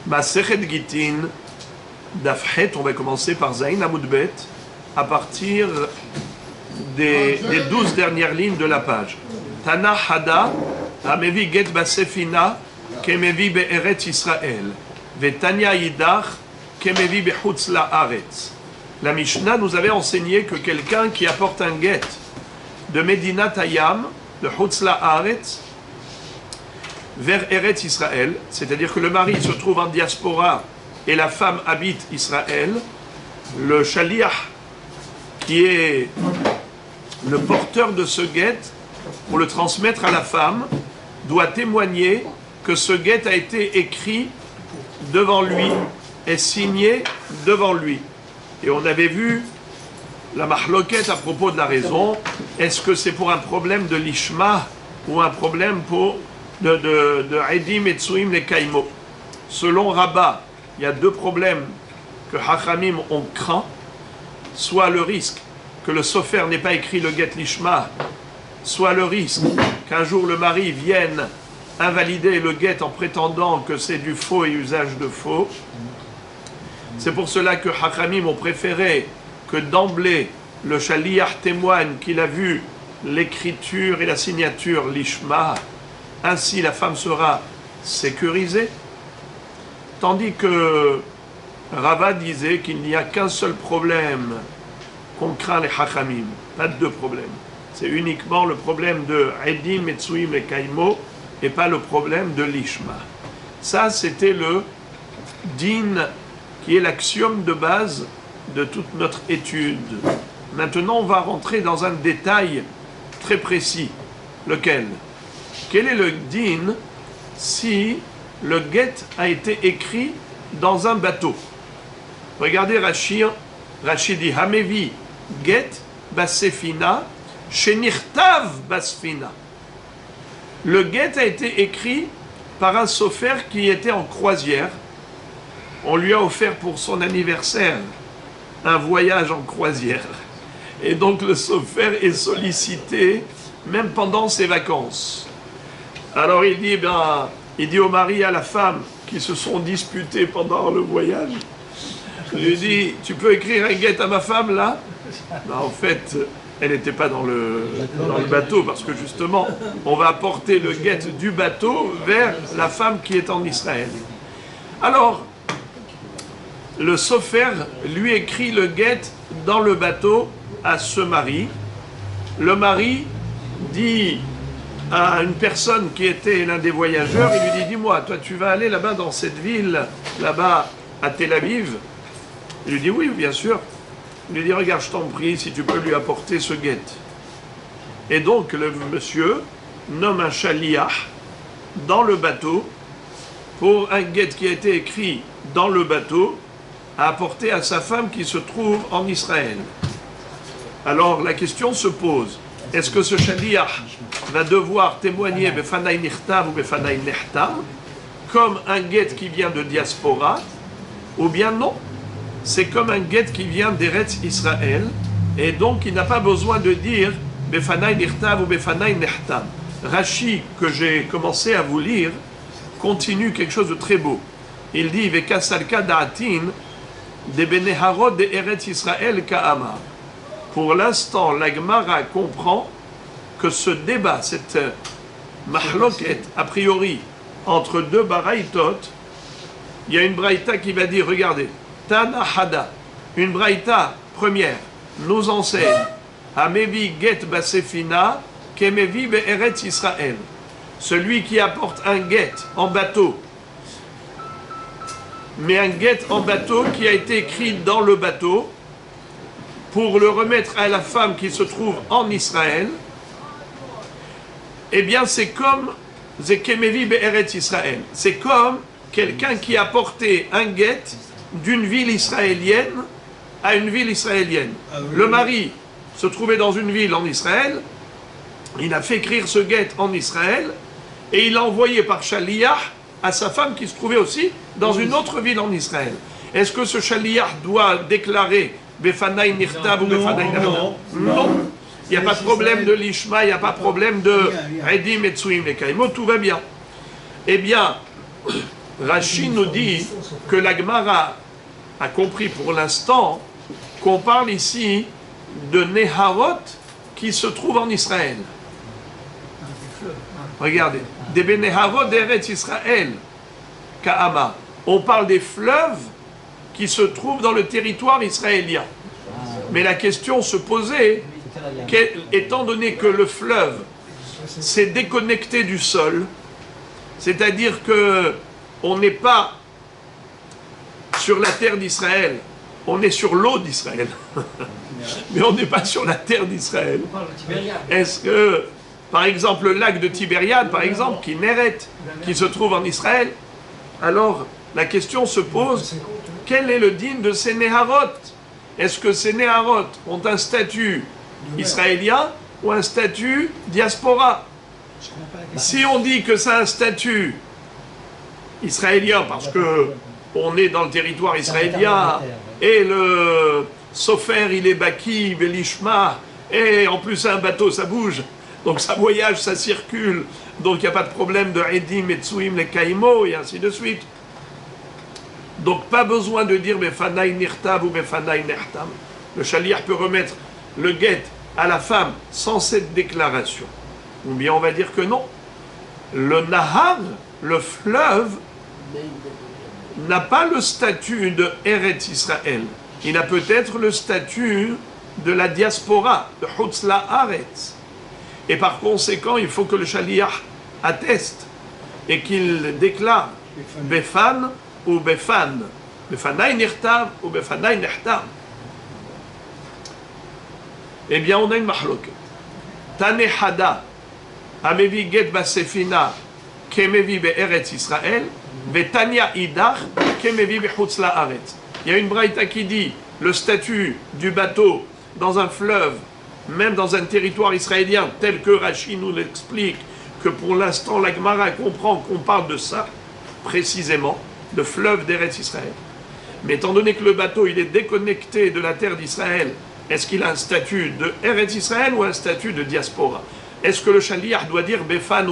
Masechet Gitin, Dafhet, on va commencer par Zain Amoudbet, à partir des 12 dernières lignes de la page. Tana Hada, Amevi Get Basefina, Kemevi Be'eret Israël, Vetania Yidach, Kemevi Bechutz La'aretz. La Mishnah nous avait enseigné que quelqu'un qui apporte un get de Medina Tayam, de Chutz La'aretz, vers Eretz Israël, c'est-à-dire que le mari se trouve en diaspora et la femme habite Israël, le shaliach, qui est le porteur de ce guet, pour le transmettre à la femme, doit témoigner que ce guet a été écrit devant lui et signé devant lui. Et on avait vu la mahloket à propos de la raison. Est-ce que c'est pour un problème de l'ishma ou un problème pour de Edim et Tsuim les Kaimo? Selon Rabat, il y a deux problèmes que Hachamim ont craint. Soit le risque que le sofer n'ait pas écrit le get l'ishma, soit le risque qu'un jour le mari vienne invalider le get en prétendant que c'est du faux et usage de faux. C'est pour cela que Hachamim ont préféré que d'emblée le shaliach témoigne qu'il a vu l'écriture et la signature l'ishma. Ainsi la femme sera sécurisée. Tandis que Rava disait qu'il n'y a qu'un seul problème qu'on craint les Hachamim, pas de deux problèmes. C'est uniquement le problème de Edim, Metsuim et Kaimo et pas le problème de l'ishma. Ça, c'était le din qui est l'axiome de base de toute notre étude. Maintenant, on va rentrer dans un détail très précis. Lequel? Quel est le din si le get a été écrit dans un bateau? Regardez Rashi dit Hamevi get basefina shenirtav basfina. Le get a été écrit par un sofer qui était en croisière. On lui a offert pour son anniversaire un voyage en croisière. Et donc le sofer est sollicité même pendant ses vacances. Alors il dit au mari et à la femme qui se sont disputés pendant le voyage, il lui dit, tu peux écrire un get à ma femme là? Ben, en fait, elle n'était pas dans le bateau parce que justement, on va apporter le get du bateau vers la femme qui est en Israël. Alors, le sofer lui écrit le get dans le bateau à ce mari. Le mari dit à une personne qui était l'un des voyageurs, il lui dit, dis-moi, toi tu vas aller là-bas dans cette ville, là-bas à Tel Aviv? Il lui dit, oui, bien sûr. Il lui dit, regarde, je t'en prie, si tu peux lui apporter ce get. Et donc le monsieur nomme un shaliach dans le bateau pour un get qui a été écrit dans le bateau à apporter à sa femme qui se trouve en Israël. Alors la question se pose, est-ce que ce shaliach va devoir témoigner befanai nichtav ou befanai nechtam comme un get qui vient de diaspora, ou bien non? C'est comme un get qui vient d'Eretz Israël, et donc il n'a pas besoin de dire befanai nichtav ou befanai nechtam. Rashi, que j'ai commencé à vous lire, continue quelque chose de très beau. Il dit vekasalka da'atin de beneharot de Eretz Israël ka'amar. Pour l'instant, la Gemara comprend que ce débat, cette mahloket, a priori, entre deux baraïtot, il y a une braïta qui va dire, regardez, Tana Hada, une braïta première, nous enseigne, Hamevi get basefina, kemevi be'eretz Israël. Celui qui apporte un get en bateau, mais un get en bateau qui a été écrit dans le bateau, pour le remettre à la femme qui se trouve en Israël, eh bien c'est comme Zekemevi Be'eretz Israël. C'est comme quelqu'un qui a porté un get d'une ville israélienne à une ville israélienne. Le mari se trouvait dans une ville en Israël, il a fait écrire ce get en Israël, et il l'a envoyé par shaliach à sa femme qui se trouvait aussi dans une autre ville en Israël. Est-ce que ce shaliach doit déclarer Befanai Nirtav ou Befanai Nirtav? Non. Il n'y a pas de problème de l'ishma, il n'y a pas de problème de Edim et Tsuim et Kaimo, tout va bien. Eh bien, Rashi nous dit que la Gemara a compris pour l'instant qu'on parle ici de Neharot qui se trouve en Israël. Regardez, des Neharot d'Eretz Israël, Ka'ama. On parle des fleuves qui se trouvent dans le territoire israélien. Mais la question se posait, étant donné que le fleuve s'est déconnecté du sol, c'est-à-dire que on n'est pas sur la terre d'Israël, on est sur l'eau d'Israël, mais on n'est pas sur la terre d'Israël. Est-ce que, par exemple, le lac de Tibériade, par exemple, qui Néret, qui se trouve en Israël, alors la question se pose, quel est le digne de ces Neharot? Est-ce que ces Neharot ont un statut israélien ou un statut diaspora? Si on dit que c'est un statut israélien, parce que on est dans le territoire israélien, et le Sofer, il est Baki, Belishma, et en plus un bateau, ça bouge, donc ça voyage, ça circule, donc il n'y a pas de problème de Edim, Etsuim, les Kaimo, et ainsi de suite. Donc pas besoin de dire Befanaï Nirtab ou Befanaï Nertam. Le Shaliach peut remettre le guet à la femme sans cette déclaration. Ou bien on va dire que non. Le Nahar, le fleuve, n'a pas le statut de Eretz Israël. Il a peut-être le statut de la diaspora, de Chutz La'aretz. Et par conséquent, il faut que le Shaliach atteste et qu'il déclare Befan ou Befan. Befanaï Nirtav ou Befanaï Nehtav. Eh bien, on a une mahloket. Tane Hada, Amevi Get Basefina, Kemevi Be'eretz Israël, Betania Idach, Kemevi Bechutz La'aretz. Il y a une braïta qui dit le statut du bateau dans un fleuve, même dans un territoire israélien, tel que Rashi nous l'explique, que pour l'instant la Gemara comprend qu'on parle de ça, précisément, de fleuve d'Eretz Israël. Mais étant donné que le bateau il est déconnecté de la terre d'Israël, est-ce qu'il a un statut de Eretz Israël ou un statut de diaspora? Est-ce que le Shaliach doit dire Befan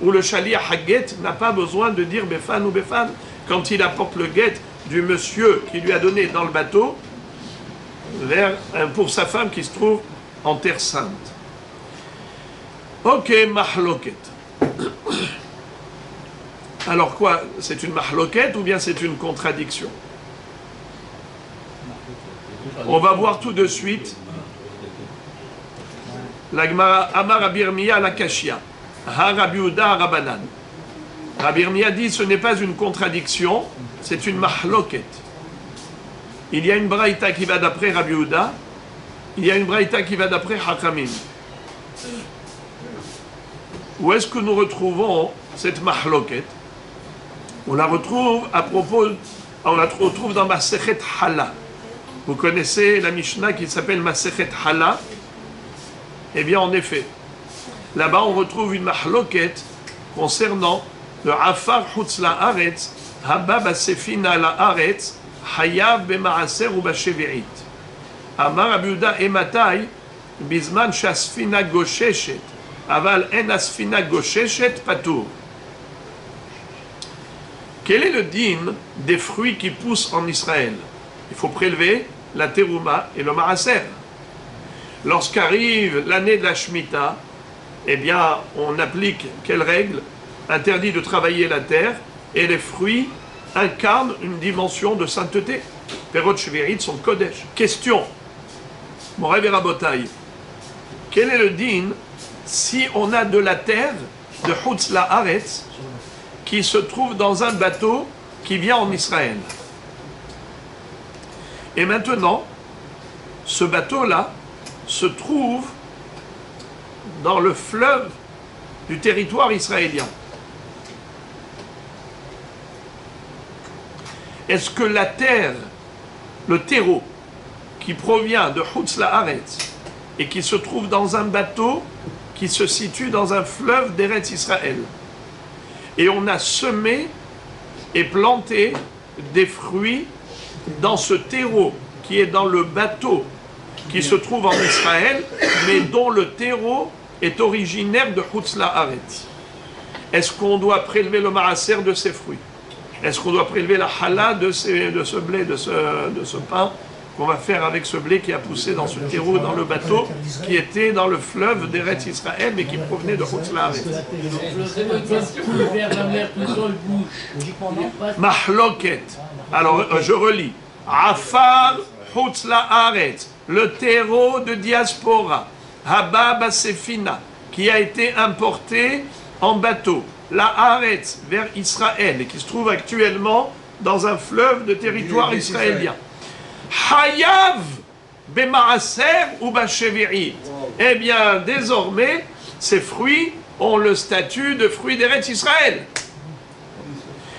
ou le Shaliach Haget n'a pas besoin de dire Befan ou Befan quand il apporte le guet du monsieur qui lui a donné dans le bateau pour sa femme qui se trouve en terre sainte? Ok, mahloket. Alors quoi? C'est une mahloket ou bien c'est une contradiction? On va voir tout de suite. La Gemara Amar Rabbi Yirmiyah la Kashia, Ha Rabbi Yehuda Rabanan. Rabbi Yirmiyah dit ce n'est pas une contradiction, c'est une mahloket. Il y a une braïta qui va d'après Rabbi Yehuda, il y a une braïta qui va d'après Hakamim. Où est-ce que nous retrouvons cette mahloket? On la retrouve on la retrouve dans Masechet Hala. Vous connaissez la Mishnah qui s'appelle Masechet Hala? Eh bien, en effet, là-bas, on retrouve une mahloket concernant le Afar Chutz La'aretz, Haba Basefina La'aretz, Hayav Bema'aser ou Bashevi'it. Amar Rabbi Yehuda Ematai, Bizman Shasfina Gosheshet, Aval En Asfina Gosheshet Patour. Quel est le din des fruits qui poussent en Israël? Il faut prélever la terouma et le maaser. Lorsqu'arrive l'année de la Shemitah, eh bien, on applique quelle règle? Interdit de travailler la terre, et les fruits incarnent une dimension de sainteté. Perot Shvirit sont Kodesh. Question, Morev et Rabotai, quel est le din si on a de la terre, de Chutz La'aretz, qui se trouve dans un bateau qui vient en Israël? Et maintenant, ce bateau-là se trouve dans le fleuve du territoire israélien. Est-ce que la terre, le terreau, qui provient de Chutz La'aretz et qui se trouve dans un bateau qui se situe dans un fleuve d'Eretz Israël, et on a semé et planté des fruits dans ce terreau qui est dans le bateau qui se trouve en Israël, mais dont le terreau est originaire de Chutz La'aretz. Est-ce qu'on doit prélever le maaser de ces fruits? Est-ce qu'on doit prélever la challah de ce blé, de ce pain qu'on va faire avec ce blé qui a poussé dans ce terreau, dans le bateau, qui était dans le fleuve d'Eretz Israël, mais qui provenait de Chutz La'aretz. Mahloket. Alors, je relis. Afar Chutz La'aretz, le terreau de diaspora, Haba Basefina, qui a été importé en bateau, La'aretz, vers Israël, et qui se trouve actuellement dans un fleuve de territoire israélien. Hayav bemaaser ou bashevi'it. Eh bien, désormais, ces fruits ont le statut de fruits d'Eretz Israël.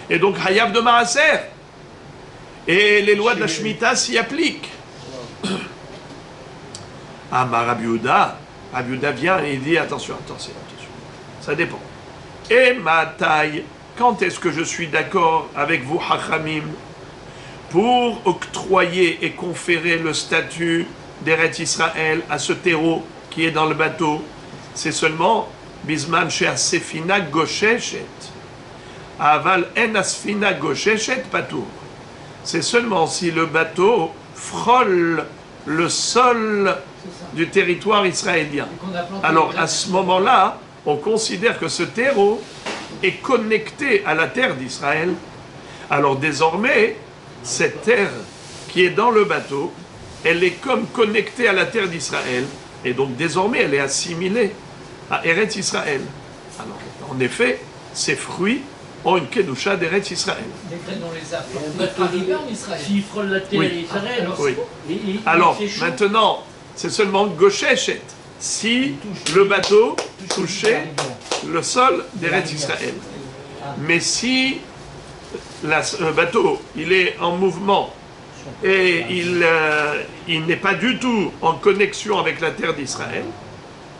Et donc, Hayav de maaser. Et les lois de la Shemitah s'y appliquent. Ah, ma Rabbi Yehuda vient et il dit attention, ça dépend. Et ma taille, quand est-ce que je suis d'accord avec vous, Hachamim, pour octroyer et conférer le statut d'Eretz Israël à ce terreau qui est dans le bateau? C'est seulement Bisman she'asefina gosheshet. Aval en asfina gosheshet patour. C'est seulement si le bateau frôle le sol du territoire israélien. Alors à ce moment-là, on considère que ce terreau est connecté à la terre d'Israël. Alors désormais, cette terre qui est dans le bateau, elle est comme connectée à la terre d'Israël, et donc désormais elle est assimilée à Eretz Israël. Alors en effet, ces fruits ont une kedusha d'Eretz Israël. S'il frôle la terre d'Israël, oui. Alors maintenant, c'est seulement Gosheshet, si le bateau touchait le sol d'Eretz Israël. Mais si le bateau, il est en mouvement et il n'est pas du tout en connexion avec la terre d'Israël,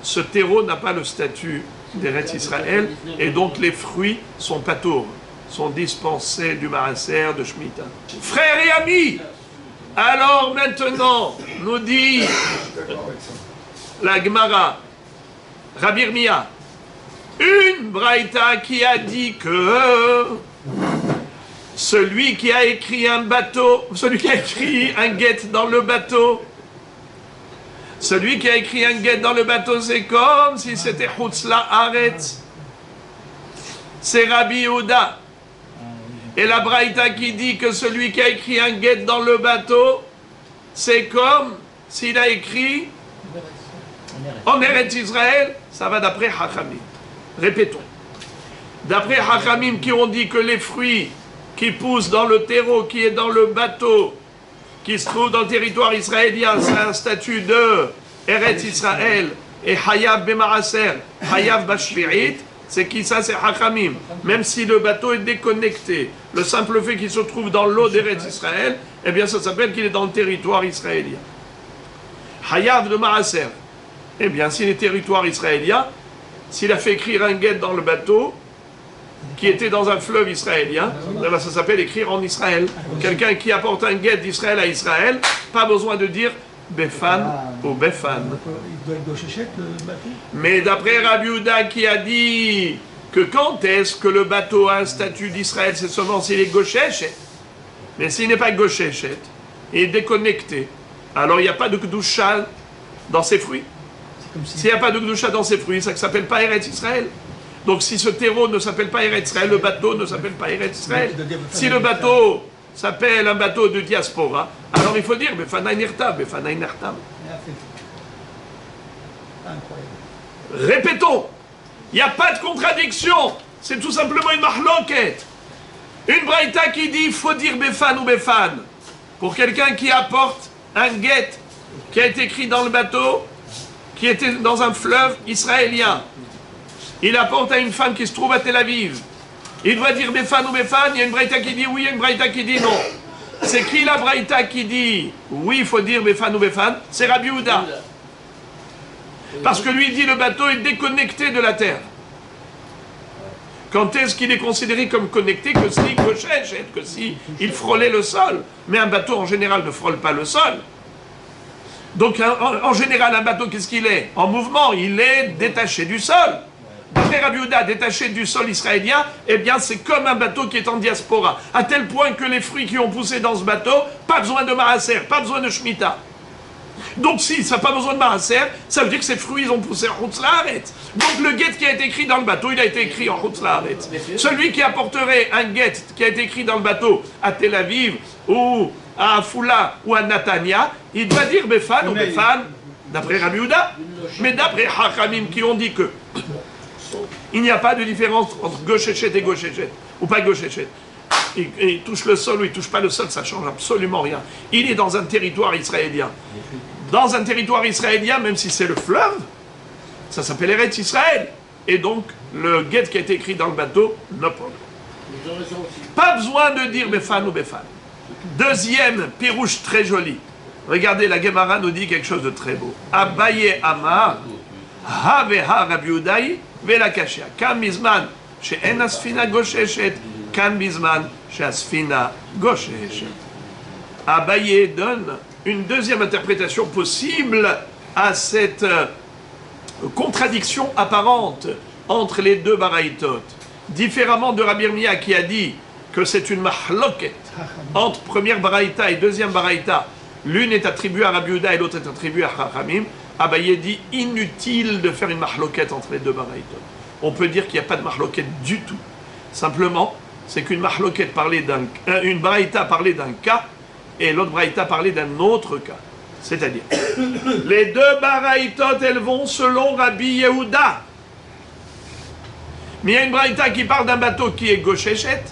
ce terreau n'a pas le statut d'Eretz Israël, et donc les fruits sont patours, sont dispensés du maaser de Shemitah. Frères et amis, alors maintenant, nous dit la Gemara, Rabbi Irmia, une braïta qui a dit que celui qui a écrit un bateau, celui qui a écrit un guet dans le bateau, celui qui a écrit un guet dans le bateau, c'est comme si c'était Chutz La'aretz. C'est Rabbi Yehuda. Et la braïta qui dit que celui qui a écrit un guet dans le bateau, c'est comme s'il a écrit en Eretz Israël, ça va d'après Hachamim. Répétons. D'après Hachamim qui ont dit que les fruits qui poussent dans le terreau, qui est dans le bateau, qui se trouve dans le territoire israélien, c'est un statut de Eretz Israël, et Hayav bemaaser, Hayav bashvi'it, c'est qui ça? C'est Hachamim. Même si le bateau est déconnecté, le simple fait qu'il se trouve dans l'eau d'Eretz Israël, eh bien ça s'appelle qu'il est dans le territoire israélien. Hayav de maaser, eh bien si les territoires israéliens, s'il a fait écrire un guet dans le bateau, qui était dans un fleuve israélien, ça s'appelle écrire en Israël. Quelqu'un qui apporte un guet d'Israël à Israël, pas besoin de dire Befan ou Befan. Il doit être Gosheshet, le bateau. Mais d'après Rabbi Yehuda qui a dit que quand est-ce que le bateau a un statut d'Israël, c'est seulement s'il est Gosheshet. Mais s'il n'est pas Gosheshet, il est déconnecté, alors il n'y a pas de Kedusha dans ses fruits. S'il n'y a pas de Kedusha dans ses fruits, ça ne s'appelle pas Eretz Israël. Donc si ce terreau ne s'appelle pas Eretz Israël, le bateau ne s'appelle pas Eretz Israël. Si le bateau s'appelle un bateau de diaspora, alors il faut dire Befanaï Nirtam, Befanaï Nirtam. Répétons, il n'y a pas de contradiction, c'est tout simplement une mahloket. Une braïta qui dit il faut dire Befan ou Befan pour quelqu'un qui apporte un guet qui a été écrit dans le bateau, qui était dans un fleuve israélien. Il apporte à une femme qui se trouve à Tel Aviv. Il doit dire Befan ou Befan. Il y a une braïta qui dit oui, il y a une braïta qui dit non. C'est qui la braïta qui dit oui, il faut dire Befan ou Befan? C'est Rabbi Yehuda. Parce que lui, il dit le bateau est déconnecté de la terre. Quand est-ce qu'il est considéré comme connecté? Que si Gosheshet, que si il frôlait le sol. Mais un bateau en général ne frôle pas le sol. Donc en général, un bateau, qu'est-ce qu'il est? En mouvement, il est détaché du sol. D'après Rabbi Yehuda, détaché du sol israélien, eh bien c'est comme un bateau qui est en diaspora. À tel point que les fruits qui ont poussé dans ce bateau, pas besoin de maaser, pas besoin de shemitah. Donc si ça n'a pas besoin de maaser, ça veut dire que ces fruits ils ont poussé en Chutz La'aretz. Donc le guet qui a été écrit dans le bateau, il a été écrit en Chutz La'aretz. Celui qui apporterait un guet qui a été écrit dans le bateau à Tel Aviv ou à Afula ou à Natania, il doit dire Befan ou Befan, d'après Rabbi Yehuda. Mais d'après Hachamim qui ont dit que il n'y a pas de différence entre Goshechet et Goshechet, ou pas Goshechet. Il touche le sol ou il ne touche pas le sol, ça ne change absolument rien. Il est dans un territoire israélien. Dans un territoire israélien, même si c'est le fleuve, ça s'appelle Eretz Israël. Et donc, le guet qui a été écrit dans le bateau, no problem. Pas besoin de dire Befan ou Befan. Deuxième pirouche très joli. Regardez, la Gemara nous dit quelque chose de très beau. Abaye Amar, Ha veha Rabbi Yehudaï, vela kashia. Kam bizman, she'en asfina gosheshet, kam bizman, she'asfina gosheshet. Abaye donne une deuxième interprétation possible à cette contradiction apparente entre les deux baraïtot. Différemment de Rabbi Yirmiyah qui a dit que c'est une mahloket entre première baraïta et deuxième baraïta. L'une est attribuée à Rabbi Yehuda et l'autre est attribuée à Chachamim. Abaye dit inutile de faire une mahloket entre les deux baraïtot. On peut dire qu'il n'y a pas de mahloket du tout. Simplement, c'est qu'une mahloket parlait une baraïta parlait d'un cas et l'autre baraïta parlait d'un autre cas. C'est-à-dire, les deux baraïtot, elles vont selon Rabbi Yehuda. Mais il y a une baraïta qui parle d'un bateau qui est Goshechet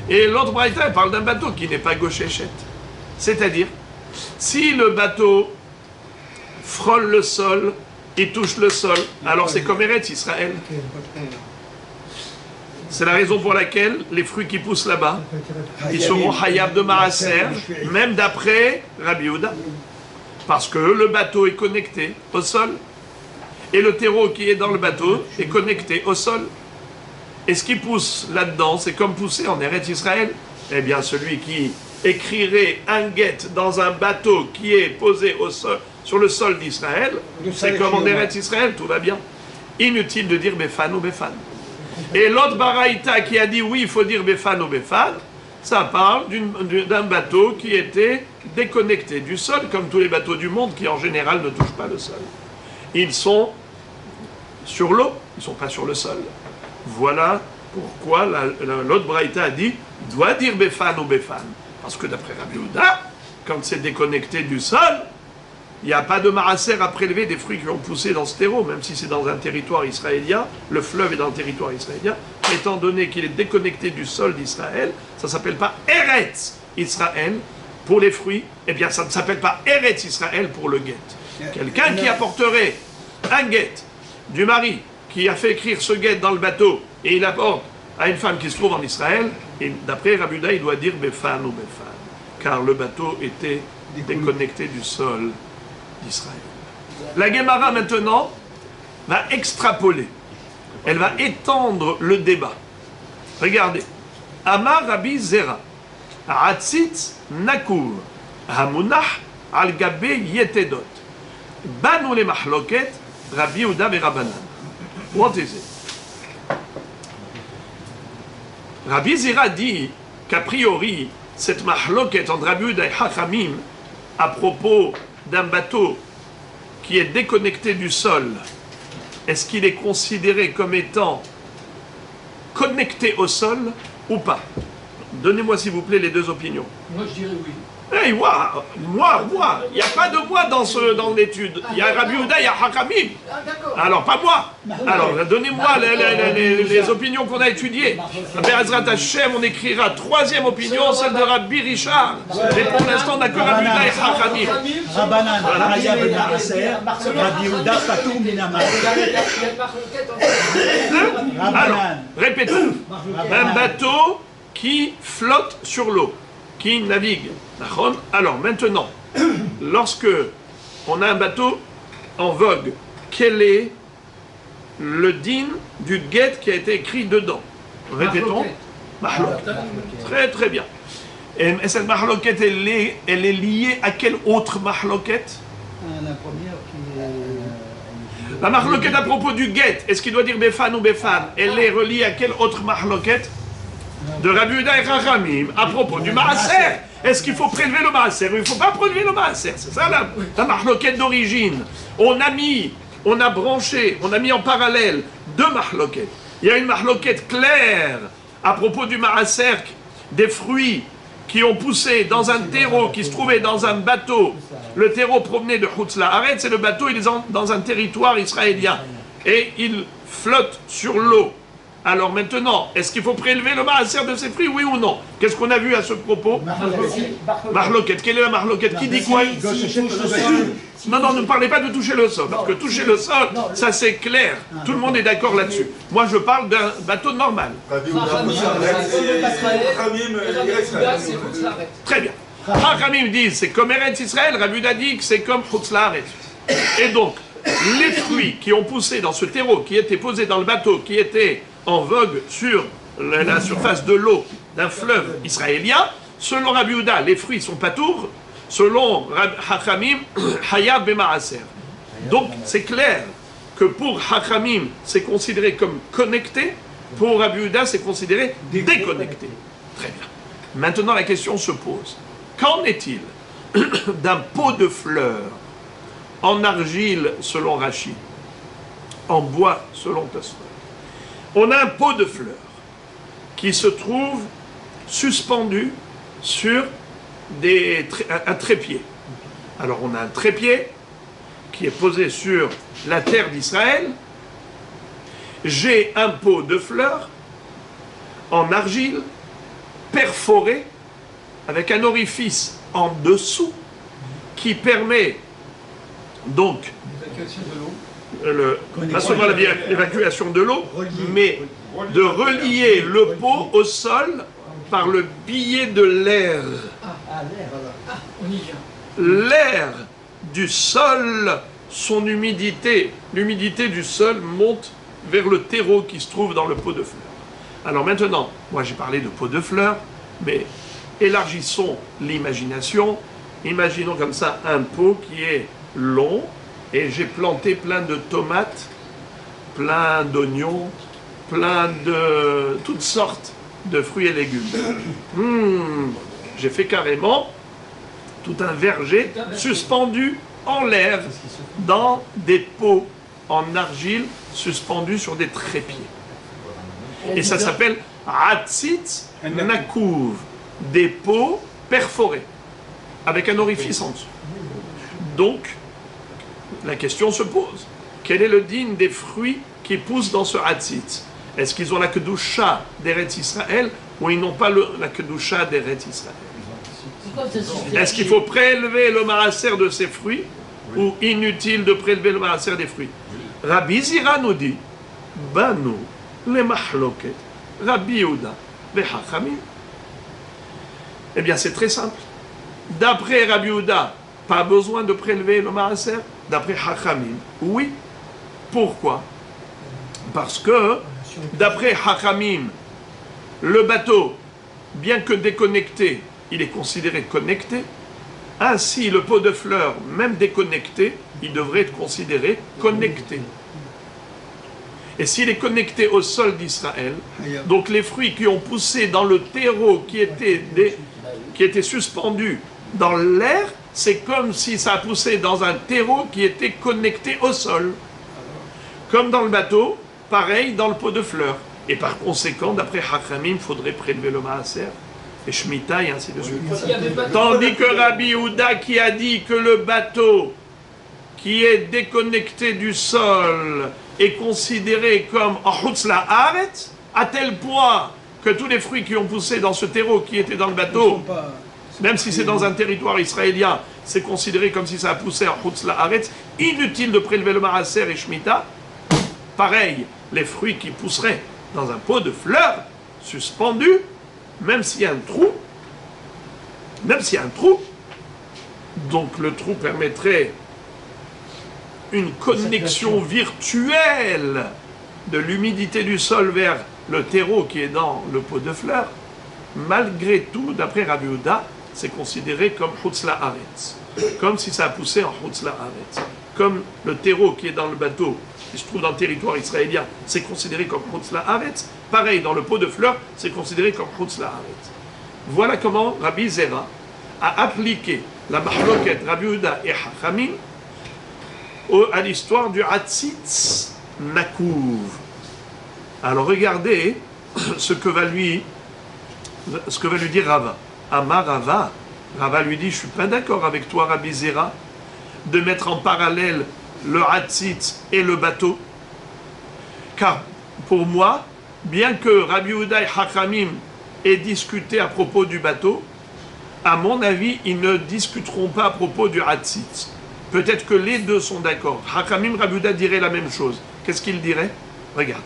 et l'autre baraïta parle d'un bateau qui n'est pas Goshechet. C'est-à-dire, si le bateau frôle le sol, il touche le sol, alors c'est comme Eretz Israël. C'est la raison pour laquelle les fruits qui poussent là-bas, ils seront hayab de maaser, même d'après Rabbi Yehuda. Parce que le bateau est connecté au sol. Et le terreau qui est dans le bateau est connecté au sol. Et ce qui pousse là-dedans, c'est comme pousser en Eretz Israël. Eh bien, celui qui écrirait un guet dans un bateau qui est posé au sol, sur le sol d'Israël, c'est comme en Eretz Israël, tout va bien. Inutile de dire Befan ou Befan. Et l'autre baraïta qui a dit oui, il faut dire Befan ou Befan, ça parle d'un bateau qui était déconnecté du sol, comme tous les bateaux du monde qui en général ne touchent pas le sol. Ils sont sur l'eau, ils ne sont pas sur le sol. Voilà pourquoi l'autre baraïta a dit doit dire Befan ou Befan. Parce que d'après Rabbi Yehuda, quand c'est déconnecté du sol, il n'y a pas de maaser à prélever des fruits qui ont poussé dans ce terreau, même si c'est dans un territoire israélien, le fleuve est dans le territoire israélien, étant donné qu'il est déconnecté du sol d'Israël, ça ne s'appelle pas Eretz Israël pour les fruits, eh bien ça ne s'appelle pas Eretz Israël pour le guet. Quelqu'un qui apporterait un guet du mari qui a fait écrire ce guet dans le bateau et il apporte à une femme qui se trouve en Israël, et d'après Rabbi Yehuda, il doit dire Befan ou Befan, car le bateau était déconnecté du sol d'Israël. La Gemara maintenant va extrapoler, elle va étendre le débat. Regardez, Amar Rabbi Zera, Atzitz Nakur, Hamunach al Gabe Yetedot, Banu le Mahloket, Rabbi Yehuda ve Rabbanan. What is it? Rabbi Zera dit qu'a priori, cette mahloket entre Rabbi Yehuda et Chachamim à propos d'un bateau qui est déconnecté du sol, est-ce qu'il est considéré comme étant connecté au sol ou pas? Donnez-moi s'il vous plaît les deux opinions. Moi je dirais oui. Hey, moi, il n'y a pas de moi dans l'étude. Il y a Rabbi Yehuda, il y a Hachamim. Alors, pas moi. Alors, donnez-moi les opinions qu'on a étudiées. Be'ezrat Hashem, on écrira troisième opinion, celle de Rabbi Richard. Mais pour l'instant, on n'a que Rabbi Yehuda et Hachamim. Rabbanan, Hayab Maaser, Rabbi Yehuda, Patou Minamar. Alors, répétons. Un bateau qui flotte sur l'eau, qui navigue. Alors maintenant, lorsque on a un bateau en vogue, quel est le din du guet qui a été écrit dedans? Répétons. Mahloket. Très très bien. Et cette mahloket, elle est liée à quelle autre mahloket? La première qui est... La mahloket à propos du guet, est-ce qu'il doit dire Befan ou Befan? Elle est reliée à quelle autre mahloket? De Rabbi Yehuda et Chachamim, à propos du maaser. Est-ce qu'il faut prélever le maaser ou il ne faut pas prélever le maaser? C'est ça la mahloket d'origine. On a branché, on a mis en parallèle deux mahloket. Il y a une mahloket claire à propos du maaser, des fruits qui ont poussé dans un terreau qui se trouvait dans un bateau. Le terreau provenait de Chutz La'aretz et le bateau il est dans un territoire israélien. Et il flotte sur l'eau. Alors maintenant, est-ce qu'il faut prélever le maaser de ces fruits, oui ou non? Qu'est-ce qu'on a vu à ce propos? Mahloket. Quelle est la mahloket? Qui dit quoi? Non, ne parlez pas de toucher le sol, parce que toucher le sol, ça c'est clair. Tout le monde est d'accord là-dessus. Moi je parle d'un bateau normal. Très bien. Chachamim disent c'est comme Eretz Israël, Rabbi Yehuda dit que c'est comme Chutz La'aretz. Et donc, les fruits qui ont poussé dans ce terreau, qui étaient posés dans le bateau, qui étaient en vogue sur la surface de l'eau d'un fleuve israélien, selon Rabbi Yehuda, les fruits sont patours, selon Chachamim, Hayab Bema'aser. Donc, c'est clair que pour Chachamim, c'est considéré comme connecté, pour Rabbi Yehuda, c'est considéré déconnecté. Très bien. Maintenant, la question se pose. Qu'en est-il d'un pot de fleurs en argile selon Rashi, en bois selon Tosfot? On a un pot de fleurs qui se trouve suspendu sur un trépied. Alors on a un trépied qui est posé sur la terre d'Israël. J'ai un pot de fleurs en argile perforé avec un orifice en dessous qui permet donc pas seulement l'évacuation de l'eau, mais de relier le pot au sol par le biais de l'air. L'air du sol, son humidité, l'humidité du sol monte vers le terreau qui se trouve dans le pot de fleurs. Alors maintenant, moi j'ai parlé de pot de fleurs, mais élargissons l'imagination. Imaginons comme ça un pot qui est long, et j'ai planté plein de tomates, plein d'oignons, plein de toutes sortes de fruits et légumes. J'ai fait carrément tout un verger suspendu en l'air dans des pots en argile suspendus sur des trépieds. Et ça s'appelle Hatzitz Nakouv, des pots perforés avec un orifice en dessous. Donc, la question se pose. Quel est le digne des fruits qui poussent dans ce Hatzitz? Est-ce qu'ils ont la Kedusha d'Eretz Israël ou ils n'ont pas la Kedusha d'Eretz Israël? Est-ce qu'il faut prélever le maaser de ces fruits ou inutile de prélever le maaser des fruits? Rabbi Zira nous dit Banu le mahloket Rabbi Yehuda ve Chachamim. Eh bien c'est très simple. D'après Rabbi Yehuda, pas besoin de prélever le maaser. D'après Chachamim, oui. Pourquoi? Parce que, d'après Chachamim, le bateau, bien que déconnecté, il est considéré connecté. Ainsi, le pot de fleurs, même déconnecté, il devrait être considéré connecté. Et s'il est connecté au sol d'Israël, donc les fruits qui ont poussé dans le terreau qui était suspendu dans l'air, c'est comme si ça a poussé dans un terreau qui était connecté au sol. Comme dans le bateau, pareil dans le pot de fleurs. Et par conséquent, d'après Chachamim, il faudrait prélever le maaser, et Shemitah, et ainsi de suite. Tandis que Rabbi Yehuda qui a dit que le bateau qui est déconnecté du sol est considéré comme Chutz La'aretz, à tel point que tous les fruits qui ont poussé dans ce terreau qui était dans le bateau, même si c'est dans un territoire israélien, c'est considéré comme si ça a poussé en Chutz La'aretz. Inutile de prélever le maaser et Shemitah. Pareil, les fruits qui pousseraient dans un pot de fleurs suspendu, même s'il y a un trou, donc le trou permettrait une connexion virtuelle de l'humidité du sol vers le terreau qui est dans le pot de fleurs. Malgré tout, d'après Rabbi Yehuda, c'est considéré comme Chutz La'aretz, comme si ça a poussé en Chutz La'aretz. comme le terreau qui est dans le bateau, qui se trouve dans le territoire israélien, c'est considéré comme Chutz La'aretz. Pareil, dans le pot de fleurs, c'est considéré comme Chutz La'aretz. Voilà comment Rabbi Zera a appliqué la mahloket Rabbi Yehuda et Chachamim à l'histoire du Hatzitz Nakouv. Alors regardez ce que va lui dire Rava. Amar Rava. Rava lui dit, je suis pas d'accord avec toi, Rabbi Zera, de mettre en parallèle le Hatzitz et le bateau. Car pour moi, bien que Rabbi Yehuda et Chachamim aient discuté à propos du bateau, à mon avis, ils ne discuteront pas à propos du Hatzitz. Peut-être que les deux sont d'accord. Chachamim, Rabbi Yehuda dirait la même chose. Qu'est-ce qu'il dirait? Regardez.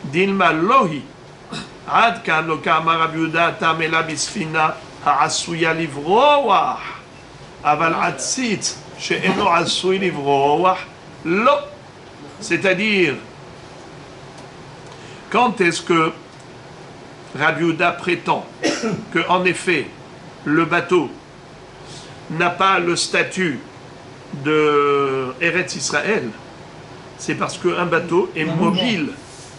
Dilma lohi, ad kan lo kama Rabbi Yehuda tamela bisfina ha'asuya livroah, aval Hatzitz she'eno asui livroah, lo. C'est-à-dire, quand est-ce que Rabbi Yehuda prétend que, en effet, le bateau n'a pas le statut de Eretz Israël? C'est parce qu'un bateau est mobile.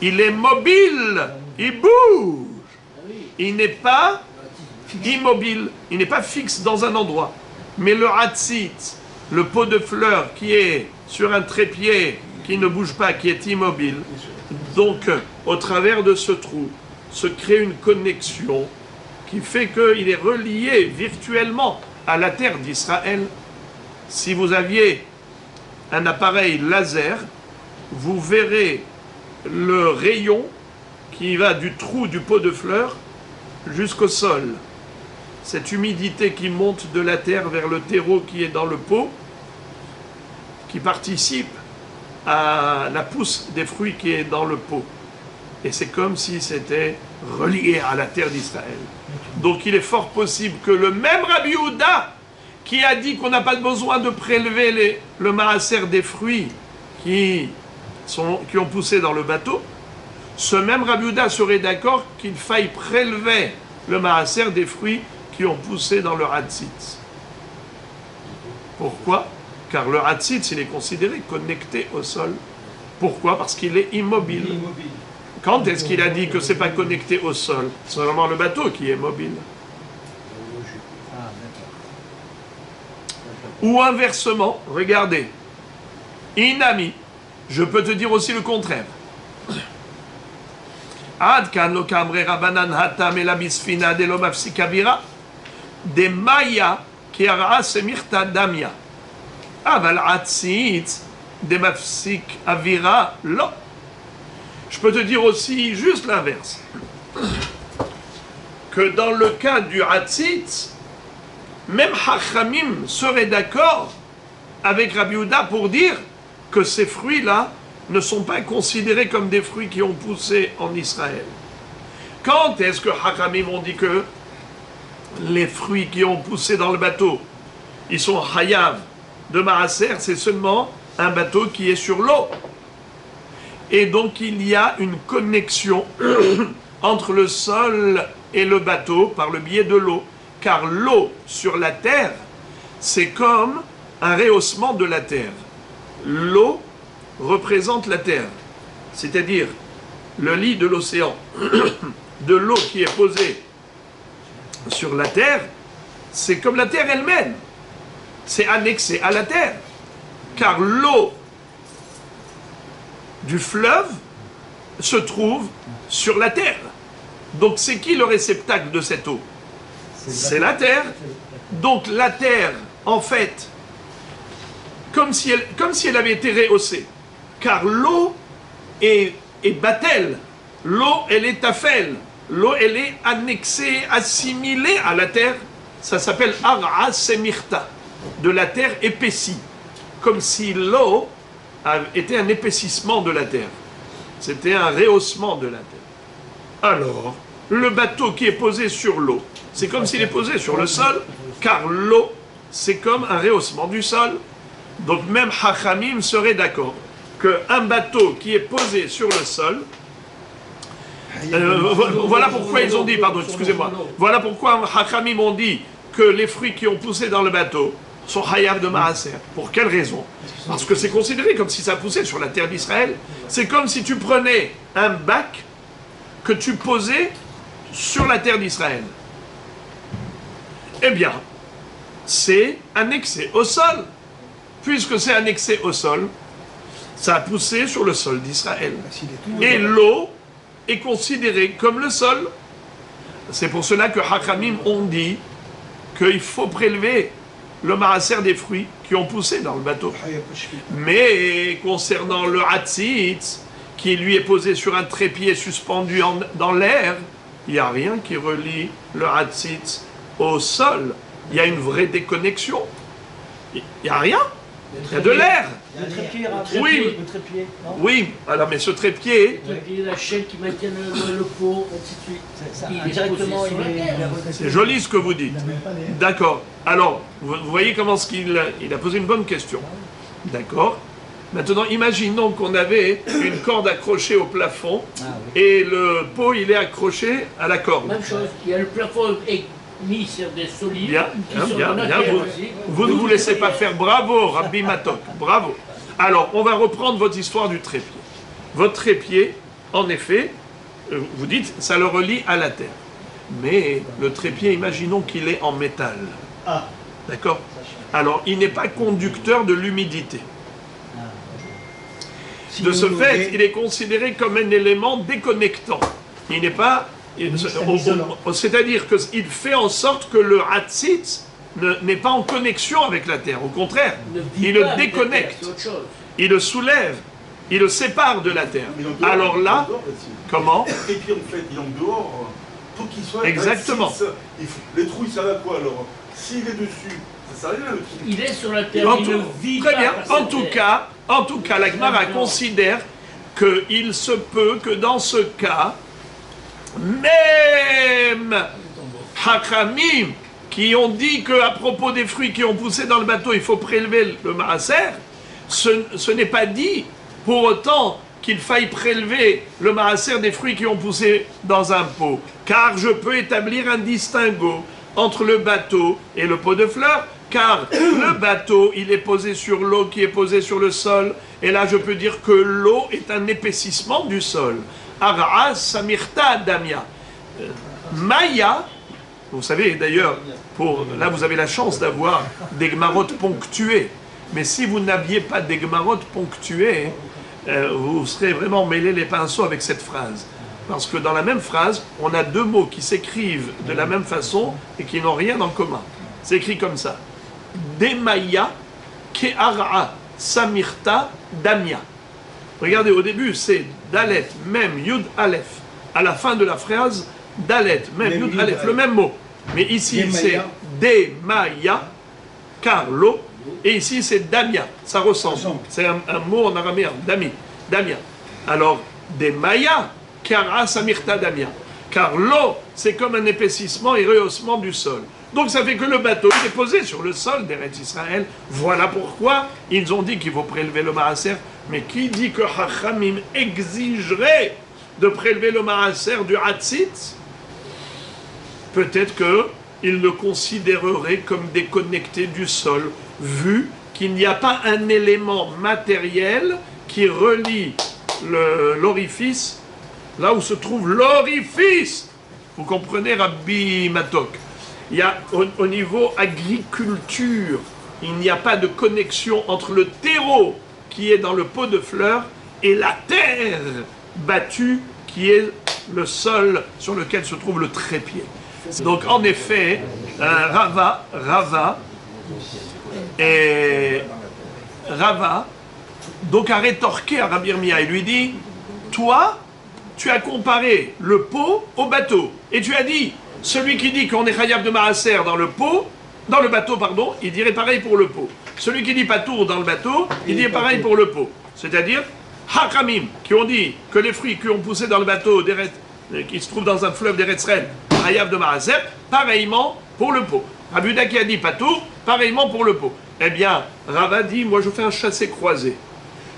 Il est mobile. Il bouge. Il n'est pas immobile. Il n'est pas fixe dans un endroit. Mais le Hatzitz, le pot de fleurs qui est sur un trépied, qui ne bouge pas, qui est immobile, donc au travers de ce trou se crée une connexion qui fait qu'il est relié virtuellement à la terre d'Israël. Si vous aviez un appareil laser, vous verrez le rayon qui va du trou du pot de fleurs jusqu'au sol. Cette humidité qui monte de la terre vers le terreau qui est dans le pot, qui participe à la pousse des fruits qui est dans le pot. Et c'est comme si c'était relié à la terre d'Israël. Donc il est fort possible que le même Rabbi Yehuda, qui a dit qu'on n'a pas besoin de prélever le maaser des fruits qui ont poussé dans le bateau, ce même Rabbi Yehuda serait d'accord qu'il faille prélever le maaser des fruits qui ont poussé dans le Hatzitz. Pourquoi? Car le Hatzitz, il est considéré connecté au sol. Pourquoi? Parce qu'il est immobile. Quand est-ce qu'il a dit que c'est pas connecté au sol? C'est vraiment le bateau qui est mobile. Ou inversement, regardez, Inami, je peux te dire aussi le contraire. Ad kan lo kamre rabanan hatam ela bisfina de lo mafsik avira de maya ki ara semirta damia aval hatzitz de mafsik avira lo. Je peux te dire aussi juste l'inverse, que dans le cas du Hatzitz, même Chachamim serait d'accord avec Rabbi Yehuda pour dire que ces fruits-là ne sont pas considérés comme des fruits qui ont poussé en Israël. Quand est-ce que Chachamim ont dit que les fruits qui ont poussé dans le bateau, ils sont Hayav de Maaser, c'est seulement un bateau qui est sur l'eau. Et donc il y a une connexion entre le sol et le bateau par le biais de l'eau. Car l'eau sur la terre, c'est comme un rehaussement de la terre. L'eau représente la terre, c'est-à-dire le lit de l'océan, de l'eau qui est posée sur la terre, c'est comme la terre elle-même. C'est annexé à la terre. Car l'eau du fleuve se trouve sur la terre. Donc c'est qui le réceptacle de cette eau? C'est la terre. Donc la terre, en fait, comme si elle avait été rehaussée. Car l'eau est battelle. L'eau, elle est tafel. L'eau, elle est annexée, assimilée à la terre. Ça s'appelle Ara Semirta, de la terre épaissie. Comme si l'eau était un épaississement de la terre. C'était un rehaussement de la terre. Alors, le bateau qui est posé sur l'eau, c'est comme s'il est posé sur le sol, car l'eau, c'est comme un rehaussement du sol. Donc même Chachamim serait d'accord qu'un bateau qui est posé sur le sol, voilà pourquoi ils ont dit, pardon, excusez-moi, voilà pourquoi Chachamim ont dit que les fruits qui ont poussé dans le bateau, sont Hayav de Maaser. Pour quelle raison? Parce que c'est considéré comme si ça poussait sur la terre d'Israël. C'est comme si tu prenais un bac que tu posais sur la terre d'Israël. Eh bien, c'est annexé au sol. Puisque c'est annexé au sol, ça a poussé sur le sol d'Israël. Et l'eau est considérée comme le sol. C'est pour cela que Hachamim ont dit qu'il faut prélever le maaser des fruits qui ont poussé dans le bateau. Mais concernant le hatzitz, qui lui est posé sur un trépied suspendu dans l'air, il n'y a rien qui relie le hatzitz au sol. Il y a une vraie déconnexion. Il n'y a rien. Il y a de l'air. Le trépied, oui. le trépied, non? Oui, alors mais ce trépied, La chaîne qui maintient le pot, ainsi de suite. Ça, Il est directement, posé sur la terre. c'est joli ce que vous dites. D'accord. Alors, vous voyez comment il a posé une bonne question. D'accord. Maintenant, imaginons qu'on avait une corde accrochée au plafond et le pot, il est accroché à la corde. Même chose, il y a le plafond est mis sur des solides. Bien, qui bien, sont bien, dans la bien. terre Vous, aussi. vous ne vous laissez pas faire. Bravo, Rabbi Matok. Bravo. Alors, on va reprendre votre histoire du trépied. Votre trépied, en effet, vous dites, ça le relie à la terre. Mais le trépied, imaginons qu'il est en métal. Ah, D'accord? Alors, il n'est pas conducteur de l'humidité. De ce fait, il est considéré comme un élément déconnectant. Il n'est pas... C'est-à-dire qu'il fait en sorte que le hatzitz n'est pas en connexion avec la terre. Au contraire, il le déconnecte. Il le soulève. Il le sépare de la terre. Alors là, comment? Et puis en fait, il est en dehors, pour qu'il soit... Exactement. Les trous, ils servent à quoi alors? S'il est dessus, ça sert à rien le trou. Il est sur la terre, En il tout- ne vit Très pas bien. par cette En tout cas, la Gemara considère qu'il se peut que dans ce cas, même Hachamim, qui ont dit qu'à propos des fruits qui ont poussé dans le bateau, il faut prélever le maaser, ce n'est pas dit pour autant qu'il faille prélever le maaser des fruits qui ont poussé dans un pot. Car je peux établir un distinguo entre le bateau et le pot de fleurs, car le bateau, il est posé sur l'eau qui est posée sur le sol, et là je peux dire que l'eau est un épaississement du sol. Ara samirta damia. Maya, vous savez d'ailleurs, là vous avez la chance d'avoir des gmarottes ponctuées, mais si vous n'aviez pas des gmarottes ponctuées, vous serez vraiment mêlé les pinceaux avec cette phrase. Parce que dans la même phrase, on a deux mots qui s'écrivent de la même façon et qui n'ont rien en commun. C'est écrit comme ça. Demaya ke'ara samirta damia. Regardez, au début, c'est Dalet, même Yud Aleph. À la fin de la phrase, Dalet, même Yud Aleph, le même mot. Mais ici, c'est Demaya, car l'eau. Et ici, c'est Damia. Ça ressemble. C'est un mot en araméen, Dami. Damia. Alors, Demaya, Kara Samirta Damia. Car l'eau, c'est comme un épaississement et rehaussement du sol. Donc ça fait que le bateau il est posé sur le sol d'Eretz Israël. Voilà pourquoi ils ont dit qu'il faut prélever le maaser. Mais qui dit que Hachamim exigerait de prélever le maaser du hatzitz? Peut-être qu'ils le considéreraient comme déconnecté du sol, vu qu'il n'y a pas un élément matériel qui relie l'orifice, là où se trouve l'orifice. Vous comprenez, Rabbi Matok? Il y a au niveau agriculture, il n'y a pas de connexion entre le terreau qui est dans le pot de fleurs et la terre battue qui est le sol sur lequel se trouve le trépied. Donc en effet, Rava, donc a rétorqué à Rabbi Yirmiyah et lui dit, toi, tu as comparé le pot au bateau et tu as dit, celui qui dit qu'on est chayav de maaser dans le bateau, il dirait pareil pour le pot. Celui qui dit patour dans le bateau, il dirait pareil pour le pot. C'est-à-dire, Hachamim, qui ont dit que les fruits qui ont poussé dans le bateau, qui se trouve dans un fleuve d'Eretzren, chayav de maaser, pareillement pour le pot. Rabbi Yehuda qui a dit patour, pareillement pour le pot. Eh bien, Rava dit, moi je fais un chassé-croisé.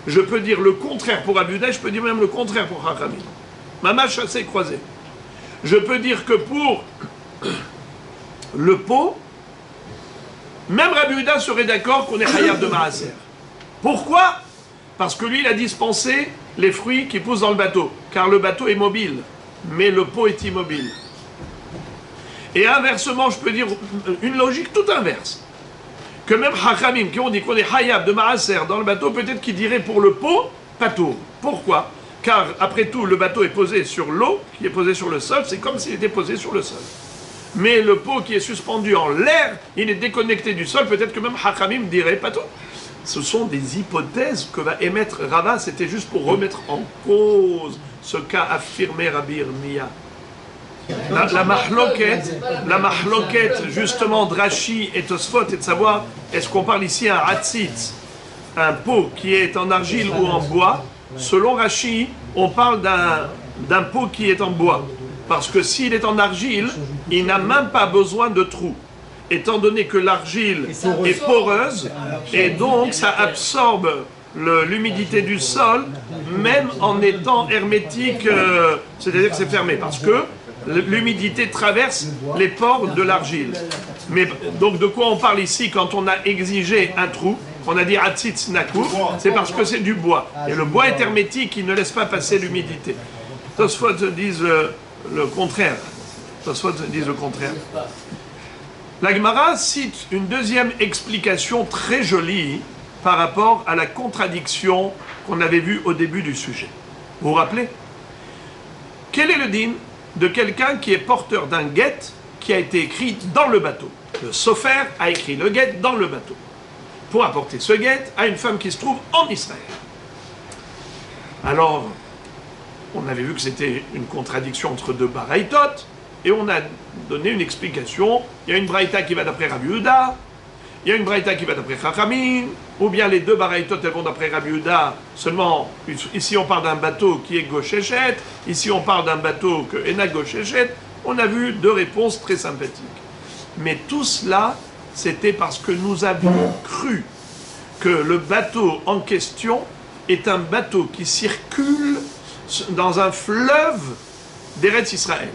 Je peux dire le contraire pour Rabbi Yehuda, je peux dire même le contraire pour Hachamim. Mama chassé-croisé. Je peux dire que pour le pot, Même Rabbi Yehuda serait d'accord qu'on est Hayab de Maaser. Pourquoi? Parce que lui, il a dispensé les fruits qui poussent dans le bateau. Car le bateau est mobile, mais le pot est immobile. Et inversement, je peux dire une logique tout inverse. Que même Hachamim, qui ont dit qu'on est Hayab de Maaser dans le bateau, peut-être qu'ils diraient pour le pot, Patour. Pourquoi? Car après tout, le bateau est posé sur l'eau, qui est posé sur le sol, c'est comme s'il était posé sur le sol. Mais le pot qui est suspendu en l'air, il est déconnecté du sol, peut-être que même Hachamim dirait Patour. Ce sont des hypothèses que va émettre Rava, c'était juste pour remettre en cause ce qu'a affirmé Rabbi Yirmiyah. La mahloket, justement, de Rashi et Tosfot, est de savoir, est-ce qu'on parle ici un hatzitz, un pot qui est en argile ou en bois? Selon Rashi, on parle d'un pot qui est en bois. Parce que s'il est en argile, il n'a même pas besoin de trou. Étant donné que l'argile est poreuse, et donc ça absorbe l'humidité du sol, même en étant hermétique, c'est-à-dire que c'est fermé, parce que l'humidité traverse les pores de l'argile. Mais donc de quoi on parle ici quand on a exigé un trou? On a dit Hatzitz Nakou, c'est parce que c'est du bois. Et le bois est hermétique, il ne laisse pas passer l'humidité. Tosfot disent le contraire. Tosfot disent le contraire. La Gemara cite une deuxième explication très jolie par rapport à la contradiction qu'on avait vue au début du sujet. Vous vous rappelez? Quel est le din de quelqu'un qui est porteur d'un guet qui a été écrit dans le bateau? Le sofer a écrit le guet dans le bateau pour apporter ce guet à une femme qui se trouve en Israël. Alors, on avait vu que c'était une contradiction entre deux baraïtot, et on a donné une explication. Il y a une braïta qui va d'après Rabbi Yehuda, il y a une braïta qui va d'après Chachamim, ou bien les deux baraïtot elles vont d'après Rabbi Yehuda, seulement ici on parle d'un bateau qui est Goshechet, ici on parle d'un bateau que Ena Goshechet. On a vu deux réponses très sympathiques. Mais tout cela, c'était parce que nous avions cru que le bateau en question est un bateau qui circule dans un fleuve d'Eretz Israël.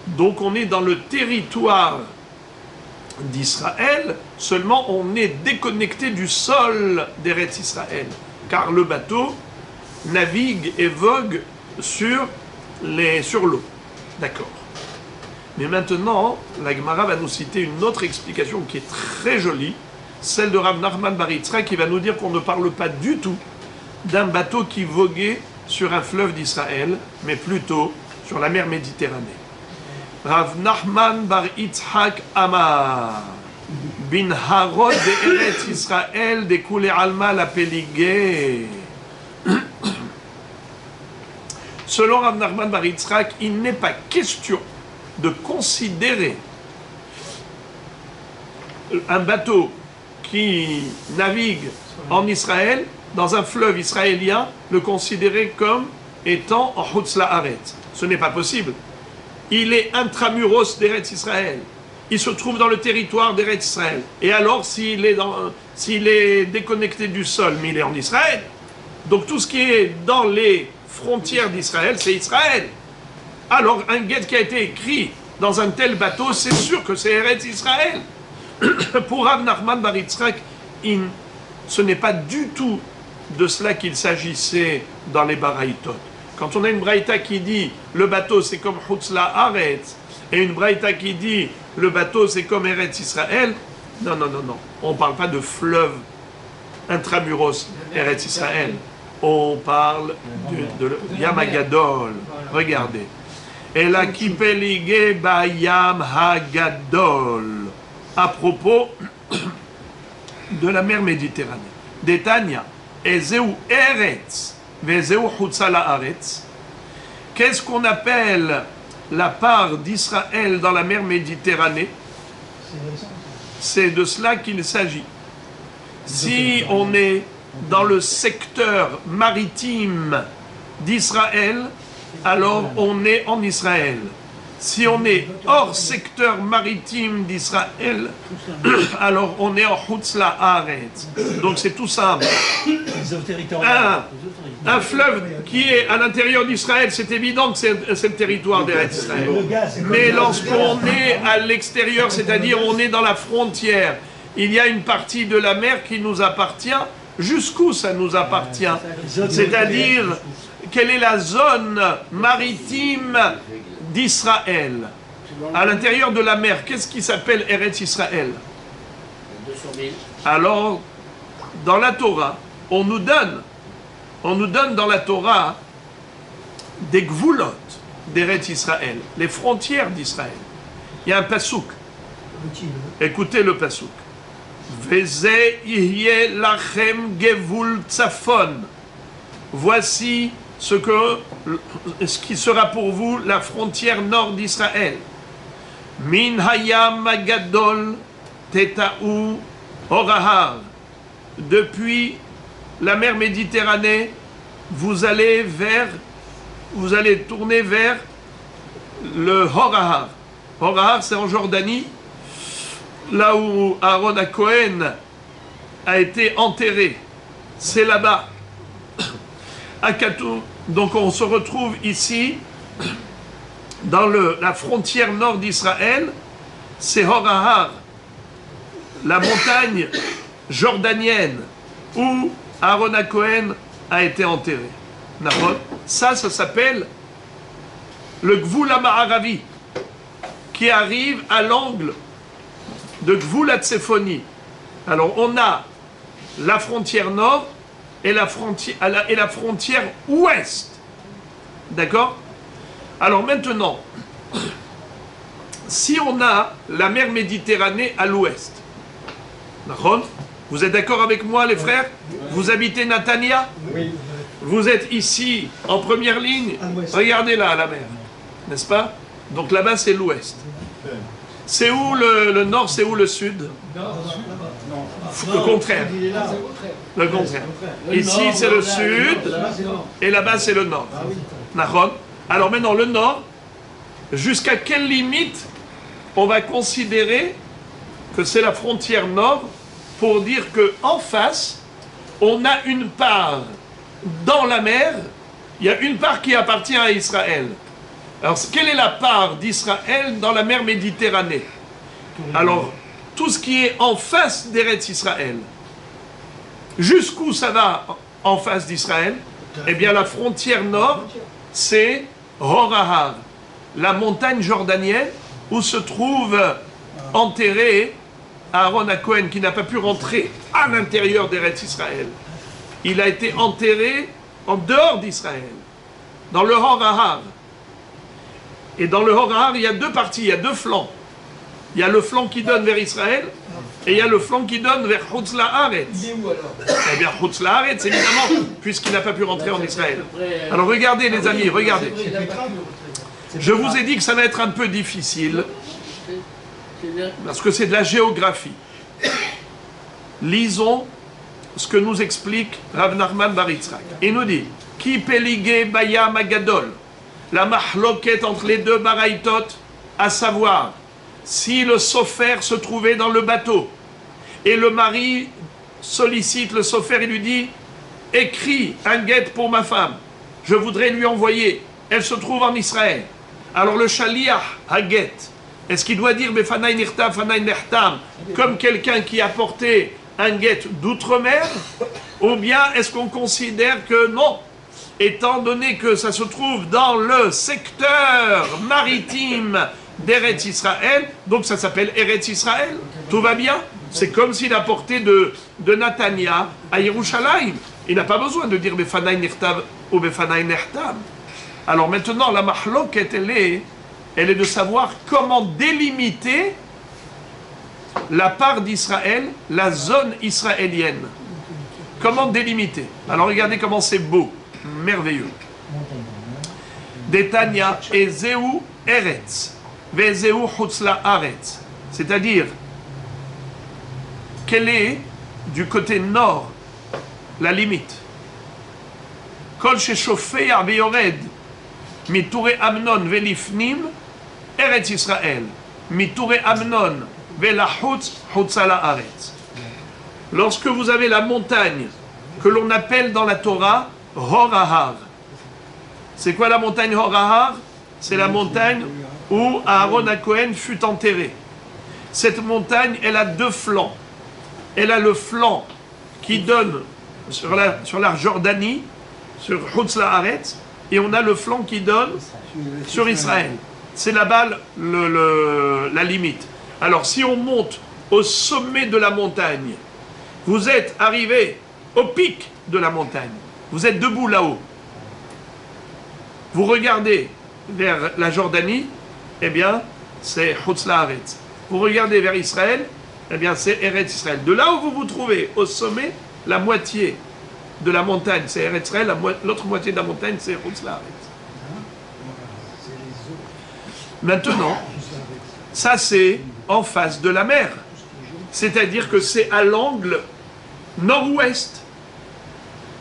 Donc on est dans le territoire d'Israël, seulement on est déconnecté du sol d'Eretz Israël, car le bateau navigue et vogue sur l'eau. D'accord. Mais maintenant, la Gemara va nous citer une autre explication qui est très jolie, celle de Rav Nachman bar Yitzchak, qui va nous dire qu'on ne parle pas du tout d'un bateau qui voguait sur un fleuve d'Israël, mais plutôt sur la mer Méditerranée. Rav Nachman bar Yitzchak Amar bin Harod de Eretz Israël de Kule Alma la Peligé. Selon Rav Nachman bar Yitzchak, il n'est pas question de considérer un bateau qui navigue en Israël, dans un fleuve israélien, le considérer comme étant en Chutz La'aretz. Ce n'est pas possible. Il est intramuros d'Eretz Israël. Il se trouve dans le territoire d'Eretz Israël. Et alors, s'il est déconnecté du sol, mais il est en Israël, donc tout ce qui est dans les frontières d'Israël, c'est Israël. Alors, un guet qui a été écrit dans un tel bateau, c'est sûr que c'est Eretz Israël. Pour Rav Nachman bar Yitzchak, ce n'est pas du tout de cela qu'il s'agissait dans les baraïtot. Quand on a une braïta qui dit le bateau c'est comme Chutz La'aretz et une braïta qui dit le bateau c'est comme Eretz Israël, non, on ne parle pas de fleuve intramuros Eretz Israël. On parle de Yam HaGadol. Regardez. El Akipelige ba Yam HaGadol. À propos de la mer Méditerranée. Détania. Ezeu Eretz. Vezeu Chutz La'aretz. Qu'est-ce qu'on appelle la part d'Israël dans la mer Méditerranée? C'est de cela qu'il s'agit. Si on est dans le secteur maritime d'Israël, alors on est en Israël. Si on est hors secteur maritime d'Israël, alors on est en Chutz La'aretz. Donc c'est tout simple. Un fleuve qui est à l'intérieur d'Israël, c'est évident que c'est le territoire d'Eretz Israël. Mais lorsqu'on est à l'extérieur, c'est-à-dire on est dans la frontière, il y a une partie de la mer qui nous appartient. Jusqu'où ça nous appartient? C'est-à-dire, quelle est la zone maritime d'Israël? À l'intérieur de la mer, qu'est-ce qui s'appelle Eretz Israël? 200 000. Alors, dans la Torah, on nous donne dans la Torah des gvulot d'Eretz Israël, les frontières d'Israël. Il y a un pasouk. Écoutez le pasouk. Veze yihye lachem gevul tzafon. Voici ce qui sera pour vous la frontière nord d'Israël. Min hayam agadol teta'u orahar. Depuis la mer Méditerranée, vous allez tourner vers le Horahar. Horahar, c'est en Jordanie, là où Aaron Cohen a été enterré. C'est là-bas. À Katou. Donc on se retrouve ici, dans la frontière nord d'Israël, c'est Horahar, la montagne jordanienne où Aaron Cohen a été enterré. Ça s'appelle le Gvul HaMa'aravi, qui arrive à l'angle de Gvul HaTsefoni. Alors on a la frontière nord et la frontière ouest. D'accord? Alors maintenant, si on a la mer Méditerranée à l'ouest, vous êtes d'accord avec moi les frères? Vous habitez Natania? Oui. Vous êtes ici en première ligne. Regardez là la mer, n'est-ce pas? Donc là-bas c'est l'ouest. C'est où le nord, c'est où le sud? Le contraire. Le contraire. Ici c'est le sud et là-bas c'est le nord. Alors maintenant le nord, jusqu'à quelle limite on va considérer que c'est la frontière nord pour dire qu'en face, on a une part dans la mer, il y a une part qui appartient à Israël. Alors, quelle est la part d'Israël dans la mer Méditerranée? Alors, tout ce qui est en face d'Eretz Israël, jusqu'où ça va en face d'Israël? Eh bien, la frontière nord, c'est Horahar, la montagne jordanienne où se trouve enterré Aaron Cohen, qui n'a pas pu rentrer à l'intérieur d'Eretz Israël. Il a été enterré en dehors d'Israël, dans le Horahar. Et dans le Horahar, il y a deux parties, il y a deux flancs. Il y a le flanc qui donne vers Israël, et il y a le flanc qui donne vers Chutz La'aretz. Il est où alors? Eh bien, Chutz La'aretz, évidemment, puisqu'il n'a pas pu rentrer en Israël. Alors regardez les amis, regardez. Je vous ai dit que ça va être un peu difficile, parce que c'est de la géographie. Lisons ce que nous explique Rav Nachman bar Yitzhak. Il nous dit, Ki peligé bayam agadol, la mahloket entre les deux baraïtot, à savoir, si le sofer se trouvait dans le bateau, et le mari sollicite le sofer et lui dit, écris un guet pour ma femme, je voudrais lui envoyer, elle se trouve en Israël. Alors le shaliach haget, est-ce qu'il doit dire Befanai Nirtam, Fanai Nehtam, comme quelqu'un qui a porté un guet d'outre-mer? Ou bien est-ce qu'on considère que non, étant donné que ça se trouve dans le secteur maritime d'Eretz Israël, donc ça s'appelle Eretz Israël, tout va bien? C'est comme s'il a porté de Natania à Yerushalayim. Il n'a pas besoin de dire Befanai Nirtam ou Befanai Nehtam. Alors maintenant, la mahloket, elle est de savoir comment délimiter la part d'Israël, la zone israélienne. Comment délimiter? Alors regardez comment c'est beau, merveilleux. Detania ezeu eretz, vezeu chutz la'aretz. C'est-à-dire, quelle est du côté nord la limite? Kol sheshofea veyored miture Amnon velifnim Eretz Israël, miture Amnon velachutz chutza la'aretz. Lorsque vous avez la montagne que l'on appelle dans la Torah Horahar. C'est quoi la montagne Horahar? C'est la montagne où Aaron Cohen fut enterré. Cette montagne, elle a deux flancs. elle a le flanc qui donne sur la Jordanie, sur Chutz La'aretz, et on a le flanc qui donne sur Israël. C'est là-bas la limite. Alors si on monte au sommet de la montagne, vous êtes arrivé au pic de la montagne, vous êtes debout là-haut, vous regardez vers la Jordanie, eh bien c'est Chutz La'aretz. Vous regardez vers Israël, eh bien c'est Eretz Israël. De là où vous vous trouvez, au sommet, la moitié de la montagne, c'est Eretz Israël, l'autre moitié de la montagne, c'est Chutz La'aretz. Maintenant, ça c'est en face de la mer. C'est-à-dire que c'est à l'angle nord-ouest.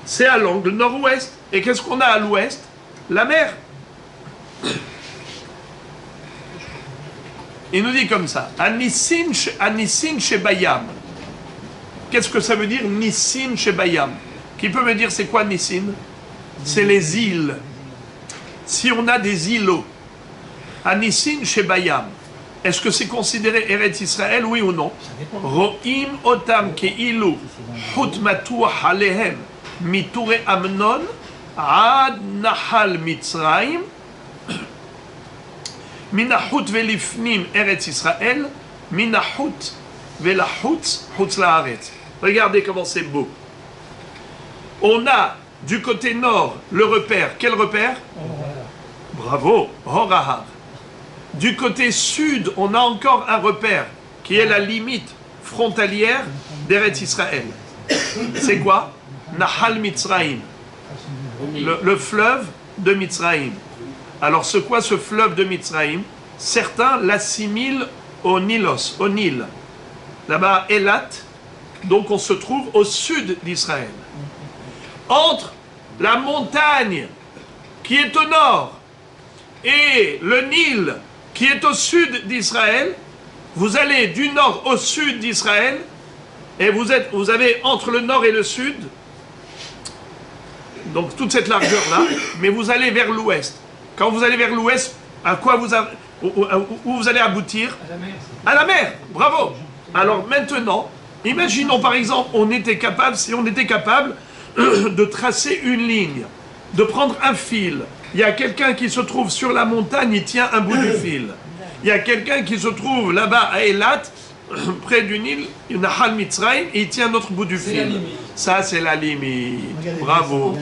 C'est à l'angle nord-ouest. Et qu'est-ce qu'on a à l'ouest? La mer. Il nous dit comme ça, Anissin Shebayam. Qu'est-ce que ça veut dire Nissin Shebayam? Qui peut me dire c'est quoi Nissin? C'est les îles. Si on a des îlots, Anissin Shebayam, est-ce que c'est considéré Eretz Israël, oui ou non? Ro'im otam ke'ilu hut matuach alehem miture Amnon ad nahal Mitzrayim minahut velifnim Eretz Israël minahut velahut Chutz La'aretz. Regardez comment c'est beau. On a du côté nord le repère. Quel repère? Bravo, Horahar. Du côté sud, on a encore un repère qui est la limite frontalière d'Eretz Israël. C'est quoi? Nahal Mitzrayim, le fleuve de Mitzrayim. Alors, c'est quoi ce fleuve de Mitzrayim? Certains l'assimilent au Nilos, au Nil. Là-bas, Elat, donc on se trouve au sud d'Israël. Entre la montagne qui est au nord et le Nil qui est au sud d'Israël, vous allez du nord au sud d'Israël, et vous avez entre le nord et le sud, donc toute cette largeur-là, mais vous allez vers l'ouest. Quand vous allez vers l'ouest, où vous allez aboutir? À la mer, bravo. Alors maintenant, imaginons par exemple, si on était capable de tracer une ligne, de prendre un fil. Il y a quelqu'un qui se trouve sur la montagne, il tient un bout du fil. Il y a quelqu'un qui se trouve là-bas à Elat, près du Nil, Nahal Mitzrayim, et il tient un autre bout du fil. Ça, c'est la limite. Bravo.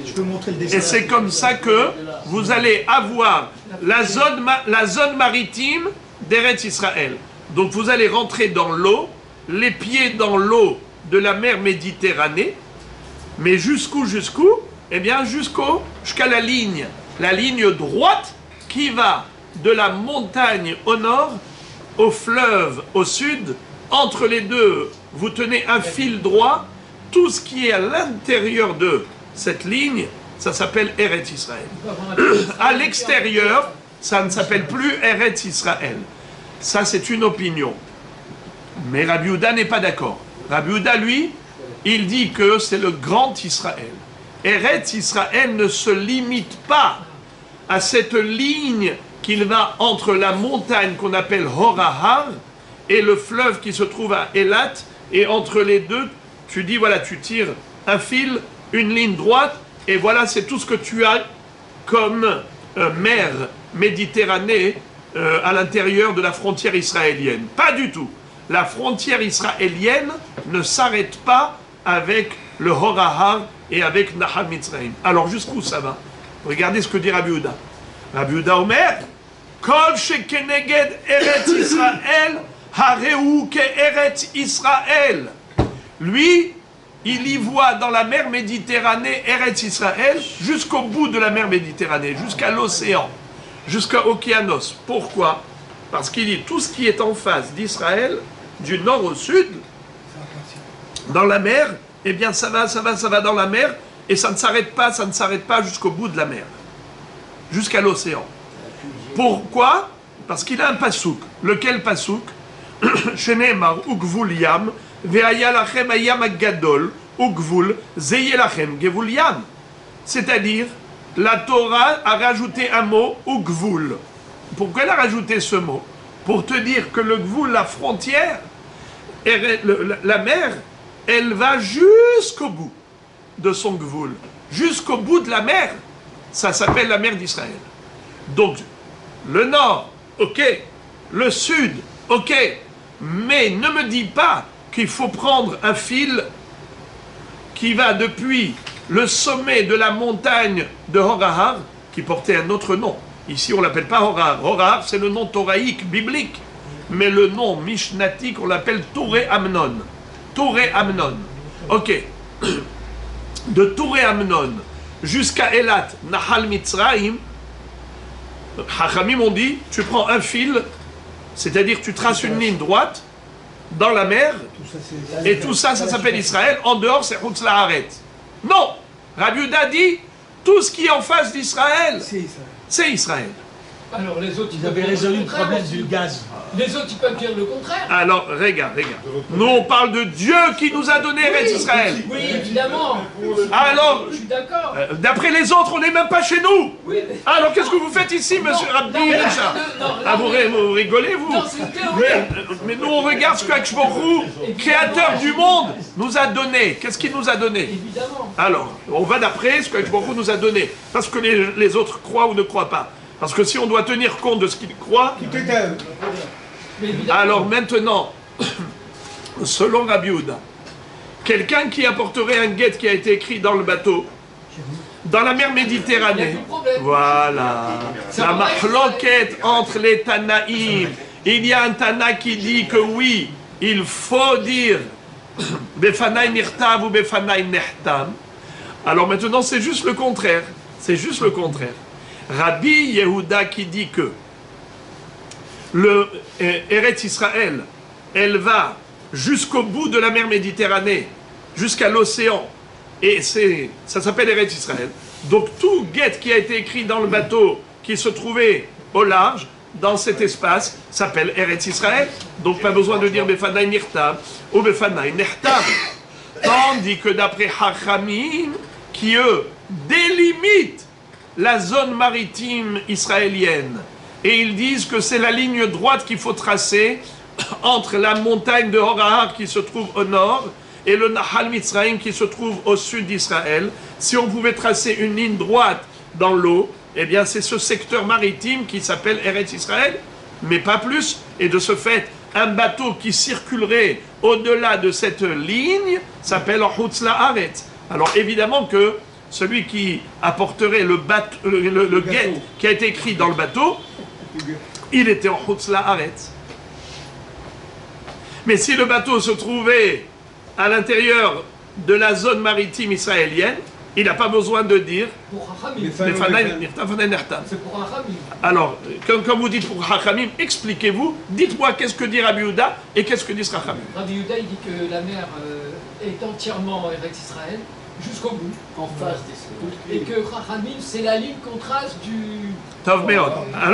Je peux montrer le dessin. Et c'est comme ça que vous allez avoir la zone maritime d'Eretz Israël. Donc vous allez rentrer dans l'eau, les pieds dans l'eau de la mer Méditerranée, mais jusqu'où? Eh bien jusqu'à la ligne droite qui va de la montagne au nord au fleuve au sud. Entre les deux, vous tenez un fil droit. Tout ce qui est à l'intérieur de cette ligne, ça s'appelle Eretz Israël. À l'extérieur, ça ne s'appelle plus Eretz Israël. Ça, c'est une opinion. Mais Rabbi Yehuda n'est pas d'accord. Rabbi Yehuda, lui, il dit que c'est le grand Israël. Eretz Israël ne se limite pas à cette ligne qu'il va entre la montagne qu'on appelle Horahar et le fleuve qui se trouve à Elat, et entre les deux, tu dis, voilà, tu tires un fil, une ligne droite, et voilà, c'est tout ce que tu as comme mer Méditerranée à l'intérieur de la frontière israélienne. Pas du tout. La frontière israélienne ne s'arrête pas avec le Horahar et avec Nahal Mitzrayim. Alors jusqu'où ça va? Regardez ce que dit Rabbi Yehuda. Rabbi Yehuda Omer, Kol shekeneged Eretz Israël, hareu ke Eretz Israël. Lui, il y voit dans la mer Méditerranée Eretz Israël jusqu'au bout de la mer Méditerranée, jusqu'à l'océan, jusqu'à Okeanos. Pourquoi? Parce qu'il dit tout ce qui est en face d'Israël, du nord au sud, dans la mer, eh bien ça va dans la mer, et ça ne s'arrête pas jusqu'au bout de la mer, jusqu'à l'océan. Pourquoi? Parce qu'il a un pasouk. Lequel pasouk? Shenemar ugvul yam, ve'aya lachem ayam agadol, ugvul zeye lachem gevul yam. C'est-à-dire, la Torah a rajouté un mot, ugvul. Pourquoi elle a rajouté ce mot? Pour te dire que le gvul, la frontière, la mer, elle va jusqu'au bout de son gvoul, jusqu'au bout de la mer. Ça s'appelle la mer d'Israël. Donc, le nord, ok, le sud, ok, mais ne me dis pas qu'il faut prendre un fil qui va depuis le sommet de la montagne de Horahar, qui portait un autre nom. Ici, on ne l'appelle pas Horahar. Horahar, c'est le nom thoraïque, biblique. Mais le nom mishnatique, on l'appelle Touré Amnon. Touré Amnon. Ok. De Touré Amnon jusqu'à Elat, Nahal Mitzrayim, Hachamim ont dit, tu prends un fil, c'est-à-dire tu traces une ligne droite dans la mer, et tout ça, ça s'appelle Israël. En dehors, c'est Chutz La'aretz. Non, Rabbi Yehuda dit, tout ce qui est en face d'Israël, c'est Israël. Alors les autres, Ils avaient résolu le problème du gaz. Les autres, ils peuvent dire le contraire. Alors, regarde. Nous, on parle de Dieu qui nous a donné Eretz Israël. Oui, évidemment. Alors, Je suis d'accord. d'après les autres, on n'est même pas chez nous. Oui, Alors, qu'est-ce que vous faites ici, monsieur Rabbi Elisha? Ah, vous rigolez, vous? Non, c'est une théorie. Mais nous, on regarde ce qu'Akadosh Baruch Hu, créateur du monde, nous a donné. Qu'est-ce qu'il nous a donné? Évidemment. Alors, on va d'après ce qu'Akadosh Baruch Hu nous a donné. Parce que les autres croient ou ne croient pas. Parce que si on doit tenir compte de ce qu'ils croient... Mais évidemment. Alors maintenant, selon Rabbi Yehuda, quelqu'un qui apporterait un guet qui a été écrit dans le bateau, dans la mer Méditerranée, Il y a plus de problème. voilà, Ça la va être mahloket entre les Tanaïm, il y a un Tana qui dit que oui, il faut dire Befanai Nirtav ou Befanai Nehtam. Alors maintenant, c'est juste le contraire. C'est juste le contraire. Rabbi Yehuda qui dit que le Eretz Israël, elle va jusqu'au bout de la mer Méditerranée, jusqu'à l'océan, et ça s'appelle Eretz Israël. Donc tout guet qui a été écrit dans le bateau qui se trouvait au large, dans cet espace, s'appelle Eretz Israël. Donc pas besoin de dire Befanai Nirtav ou Befanai Nehtam. Tandis que d'après Hachamim, qui eux délimitent la zone maritime israélienne, et ils disent que c'est la ligne droite qu'il faut tracer entre la montagne de Horahar qui se trouve au nord et le Nahal Mitzrayim qui se trouve au sud d'Israël. Si on pouvait tracer une ligne droite dans l'eau, eh bien c'est ce secteur maritime qui s'appelle Eretz Israël, mais pas plus. Et de ce fait, un bateau qui circulerait au-delà de cette ligne s'appelle Chutz La'aretz. Alors évidemment que celui qui apporterait le guet qui a été écrit dans le bateau, il était en Chutz La'aretz. Mais si le bateau se trouvait à l'intérieur de la zone maritime israélienne, il n'a pas besoin de dire Pour Hachamim. C'est pour Hachamim. Alors, comme vous dites pour Hachamim, expliquez-vous, dites-moi qu'est-ce que dit Rabbi Yehuda et qu'est-ce que dit Hachamim. Rabbi Yehuda, il dit que la mer est entièrement Eretz Israël, jusqu'au bout. En face des Et que Hachamim, c'est la ligne qu'on trace du... Tov Meod.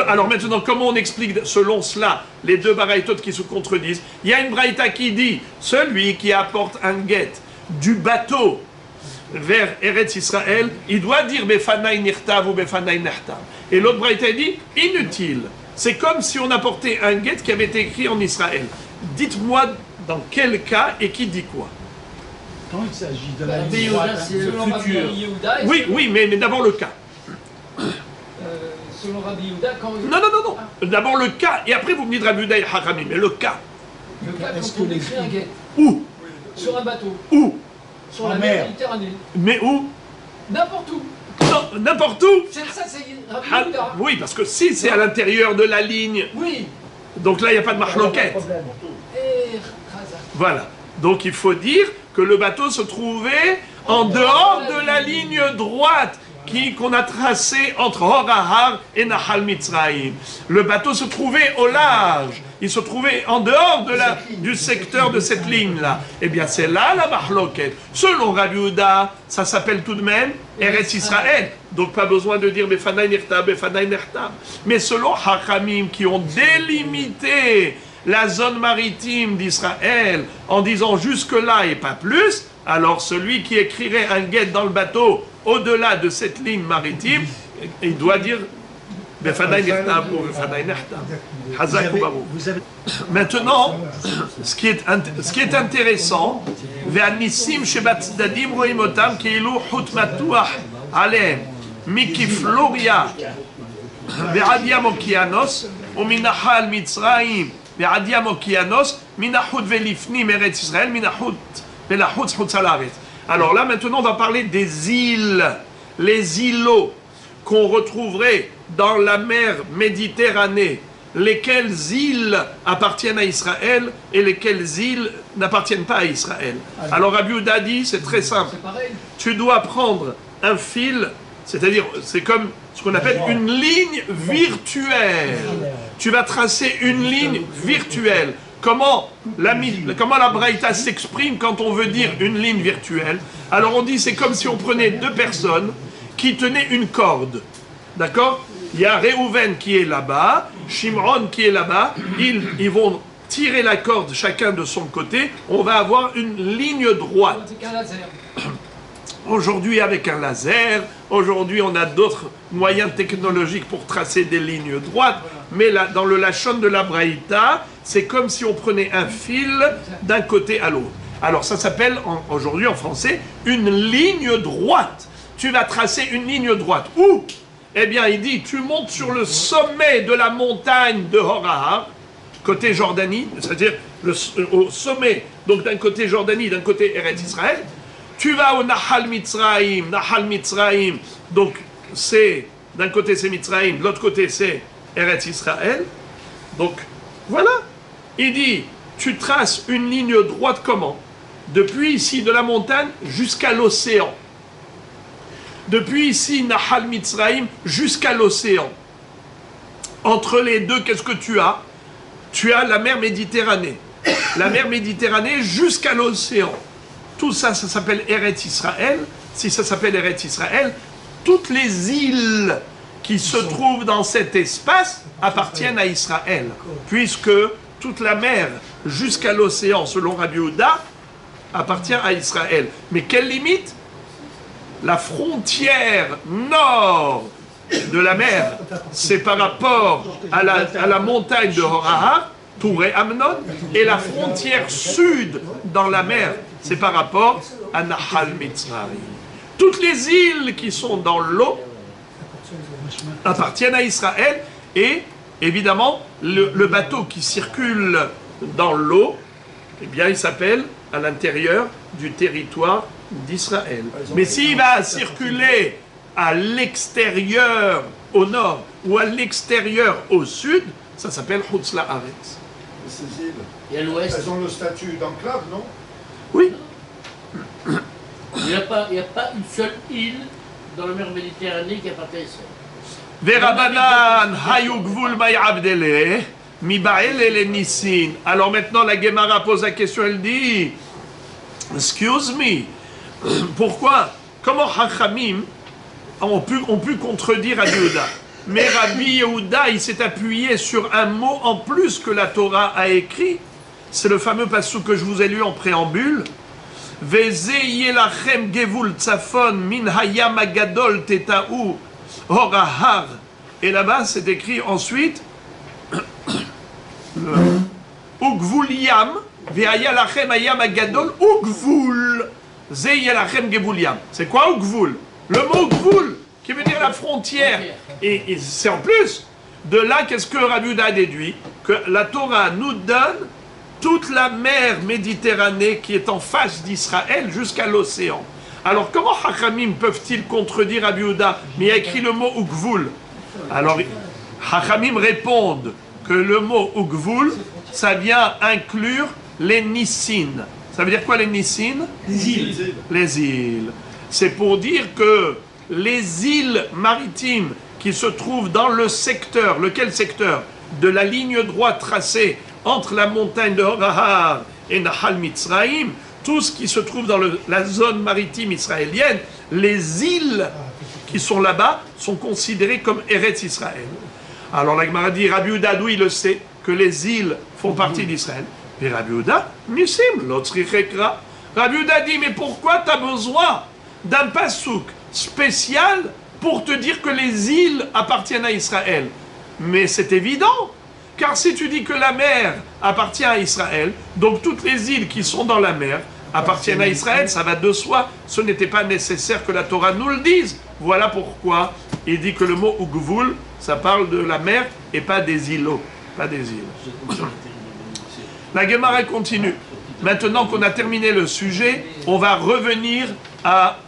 Alors maintenant, comment on explique selon cela les deux baraïtot qui se contredisent? Il y a une braïta qui dit, celui qui apporte un guet du bateau vers Eretz Israël, il doit dire Befanai Nirtav ou Befanai Nehtam. Et l'autre braïta dit, inutile. C'est comme si on apportait un guet qui avait été écrit en Israël. Dites-moi dans quel cas et qui dit quoi? Quand il s'agit de la Rabbi ligne Yehuda, droite, c'est le Selon Rabbi futur. Yehuda, et Oui, mais d'abord le cas. selon Rabbi Yehuda, quand Non. D'abord le cas, et après vous me dites Rabbi Yehuda et Hachamim. Mais le cas. le cas, Est-ce quand on que les écrit un guet Où? sur un bateau, Où? sur En la mer. mer Méditerranée, Mais où? n'importe où. Non, n'importe où. C'est ça, c'est Rabbi Ah, Yehuda. oui, parce que si c'est à l'intérieur de la ligne, Oui. donc là il n'y a pas de marloquette. Et Razak. Voilà. Donc il faut dire que le bateau se trouvait en dehors de la ligne droite qu'on a tracée entre Horahar et Nahal Mitzrayim. Le bateau se trouvait au large. Il se trouvait en dehors du secteur de cette ligne-là. Eh bien, c'est là la mahloket. Selon Rabbi Yehuda, ça s'appelle tout de même Eretz Israël. Donc, pas besoin de dire Befanai Nirtav, Befanai Nehtam. Mais selon Hachamim, qui ont délimité la zone maritime d'Israël en disant jusque-là et pas plus, alors celui qui écrirait un guet dans le bateau au-delà de cette ligne maritime, il doit dire Maintenant, ce qui est intéressant, והניסים שבצדדים רואים אותם כאילו חוט מתוח עליהם מכפלוריה ועד ים אוקיינוס ומנחל מצרים ועד ים אוקיינוס מן החוט ולפנים ארץ ישראל מן החוט ולחוץ חוצה לארץ. Alors là maintenant on va parler des îles, les îlots qu'on retrouverait dans la mer Méditerranée. Lesquelles îles appartiennent à Israël et lesquelles îles n'appartiennent pas à Israël. Alors Rabbi Yehuda dit, c'est très simple. Tu dois prendre un fil, c'est-à-dire c'est comme ce qu'on appelle une ligne virtuelle. Tu vas tracer une ligne virtuelle. Comment la Braïta s'exprime quand on veut dire une ligne virtuelle? Alors on dit c'est comme si on prenait deux personnes qui tenaient une corde. D'accord? Il y a Réhouven qui est là-bas, Shimron qui est là-bas, ils vont tirer la corde chacun de son côté, on va avoir une ligne droite. Aujourd'hui avec un laser, aujourd'hui on a d'autres moyens technologiques pour tracer des lignes droites, mais là, dans le Lachon de la Braïta, c'est comme si on prenait un fil d'un côté à l'autre. Alors ça s'appelle aujourd'hui en français une ligne droite. Tu vas tracer une ligne droite. Où? Eh bien, il dit, tu montes sur le sommet de la montagne de Horahar, côté Jordanie, c'est-à-dire au sommet, donc d'un côté Jordanie, d'un côté Eretz Israël. Tu vas au Nahal Mitzrayim, donc c'est, d'un côté c'est Mitzrayim, de l'autre côté c'est Eretz Israël. Donc, voilà. Il dit, tu traces une ligne droite comment? Depuis ici, de la montagne, jusqu'à l'océan. Depuis ici, Nahal Mitzrayim, jusqu'à l'océan. Entre les deux, qu'est-ce que tu as? Tu as la mer Méditerranée. La mer Méditerranée jusqu'à l'océan. Tout ça, ça s'appelle Eretz Israël. Si ça s'appelle Eretz Israël, toutes les îles qui se trouvent dans cet espace appartiennent à Israël. Puisque toute la mer jusqu'à l'océan, selon Rabbi Yehuda, appartient à Israël. Mais quelle limite? La frontière nord de la mer, c'est par rapport à la montagne de Horahar, Touré Amnon, et la frontière sud dans la mer, c'est par rapport à Nahal Mitzrayim. Toutes les îles qui sont dans l'eau appartiennent à Israël, et évidemment, le bateau qui circule dans l'eau, eh bien, il s'appelle à l'intérieur du territoire d'Israël. Mais s'il va circuler à l'extérieur au nord ou à l'extérieur au sud, ça s'appelle Chutz La'aretz. Ces îles, Et à l'ouest, elles ont le statut d'enclave, non? Oui. il n'y a pas une seule île dans la mer Méditerranée qui appartient à Israël. Verabanan hayu gvul ma'abdele mi ba'el el nisin. Alors maintenant la Gemara pose la question, elle dit, excuse me, pourquoi? Comment Chachamim ont pu contredire Rabbi Yehuda? Mais Rabbi Yehuda, il s'est appuyé sur un mot en plus que la Torah a écrit. C'est le fameux passage que je vous ai lu en préambule. Veze yelachem gevul tzafon min hayam agadol teta'u horahar. Et là-bas, c'est écrit ensuite Ugvul yam ve'aya lachem hayam agadol ugvul. C'est quoi Ugvul? Le mot Ugvul, qui veut dire la frontière. Et c'est en plus, de là, qu'est-ce que Rabbi Yehuda a déduit? Que la Torah nous donne toute la mer Méditerranée qui est en face d'Israël jusqu'à l'océan. Alors comment Chachamim peuvent-ils contredire Rabbi Yehuda? Mais il y a écrit le mot Ugvul. Alors Chachamim répondent que le mot Ugvul, ça vient inclure les Nissin. Ça veut dire quoi les Nissin? Les îles. Les îles. C'est pour dire que les îles maritimes qui se trouvent dans le secteur, lequel secteur? De la ligne droite tracée entre la montagne de Horahar et Nahal Mitzrayim, tout ce qui se trouve dans la zone maritime israélienne, les îles qui sont là-bas sont considérées comme Eretz Israël. Alors la Gemara dit, Rabbi Yehuda, d'où il le sait que les îles font partie d'Israël? Et Rabbi Yehuda, Nissim, l'Otzrichekra. Rabbi Yehuda dit, mais pourquoi tu as besoin d'un pasouk spécial pour te dire que les îles appartiennent à Israël. Mais c'est évident, car si tu dis que la mer appartient à Israël, donc toutes les îles qui sont dans la mer appartiennent à Israël, ça va de soi. Ce n'était pas nécessaire que la Torah nous le dise. Voilà pourquoi il dit que le mot Ugvul, ça parle de la mer et pas des îlots, pas des îles. La Gemara continue. Maintenant qu'on a terminé le sujet, on va revenir à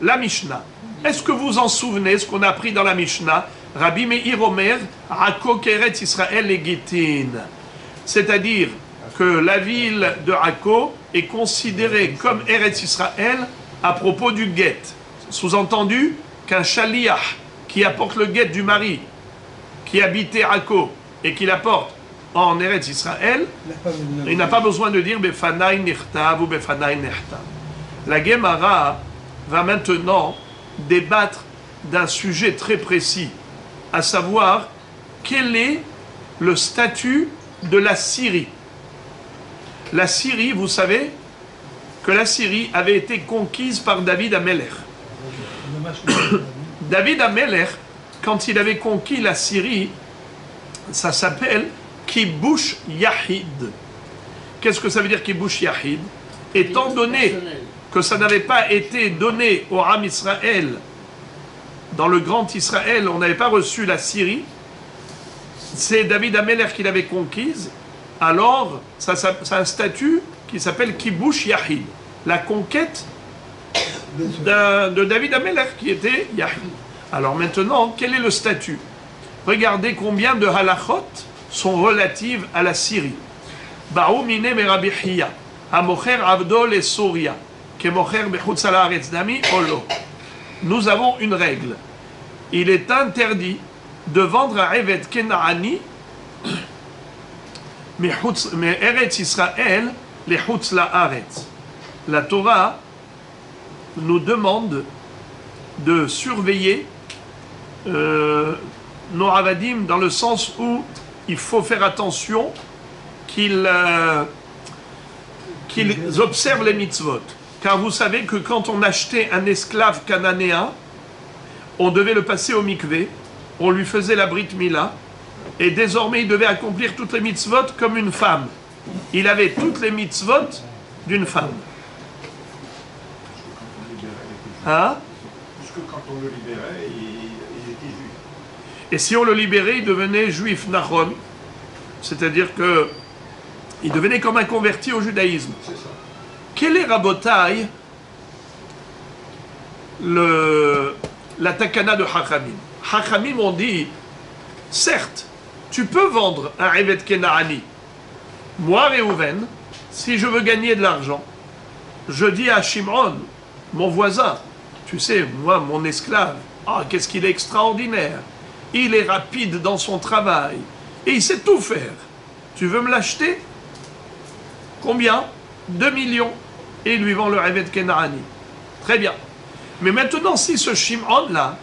la Mishnah. Est-ce que vous en souvenez, ce qu'on a appris dans la Mishnah? Rabbi Meir Omer, Akko Keret Israël et Gitin. C'est-à-dire que la ville de Akko est considérée comme Eretz Israël à propos du guet. Sous-entendu qu'un shaliach qui apporte le guet du mari, qui habitait Akko et qui l'apporte en Eretz Israël, il n'a pas besoin de dire Befanai Nirtav ou Befanai Nirtav. La Gemara va maintenant débattre d'un sujet très précis, à savoir quel est le statut de la Syrie. La Syrie, vous savez que la Syrie avait été conquise par David Amelech. David Amelech, quand il avait conquis la Syrie, ça s'appelle Kibush Yahid. Qu'est-ce que ça veut dire Kibush Yahid? Étant donné que ça n'avait pas été donné au Ham Israël, dans le grand Israël, on n'avait pas reçu la Syrie, c'est David Amelech qui l'avait conquise, alors ça a un statut qui s'appelle Kibush Yahid, la conquête de David Amelech qui était Yahid. Alors maintenant, quel est le statut? Regardez combien de halachot sont relatives à la Syrie. Ba'u mine Rabbi Hiya, hamocher avdol et Souria, kemocher bechutz haaretz dami olo. Nous avons une règle. Il est interdit de vendre un Evet Kenaani, mais Eretz Israël, les Chutz La'aretz. La Torah nous demande de surveiller nos avadim dans le sens où il faut faire attention qu'ils observent les mitzvot. Car vous savez que quand on achetait un esclave cananéen, on devait le passer au mikvé, on lui faisait la brit mila, et désormais il devait accomplir toutes les mitzvot comme une femme. Il avait toutes les mitzvot d'une femme. Hein? Jusque quand on le libérait, il était juif. Et si on le libérait, il devenait juif nachon, c'est-à-dire que il devenait comme un converti au judaïsme. C'est ça. Quel est Rabotai la takana de Hachamim? Hachamim ont dit, certes, tu peux vendre un Evet Kenaani. Moi, Réhouven, si je veux gagner de l'argent, je dis à Shimon, mon voisin, tu sais, moi, mon esclave, qu'est-ce qu'il est extraordinaire. Il est rapide dans son travail et il sait tout faire. Tu veux me l'acheter? Combien? 2 millions. Et il lui vend le Evet Kenaani. Très bien. Mais maintenant, si ce Shimon-là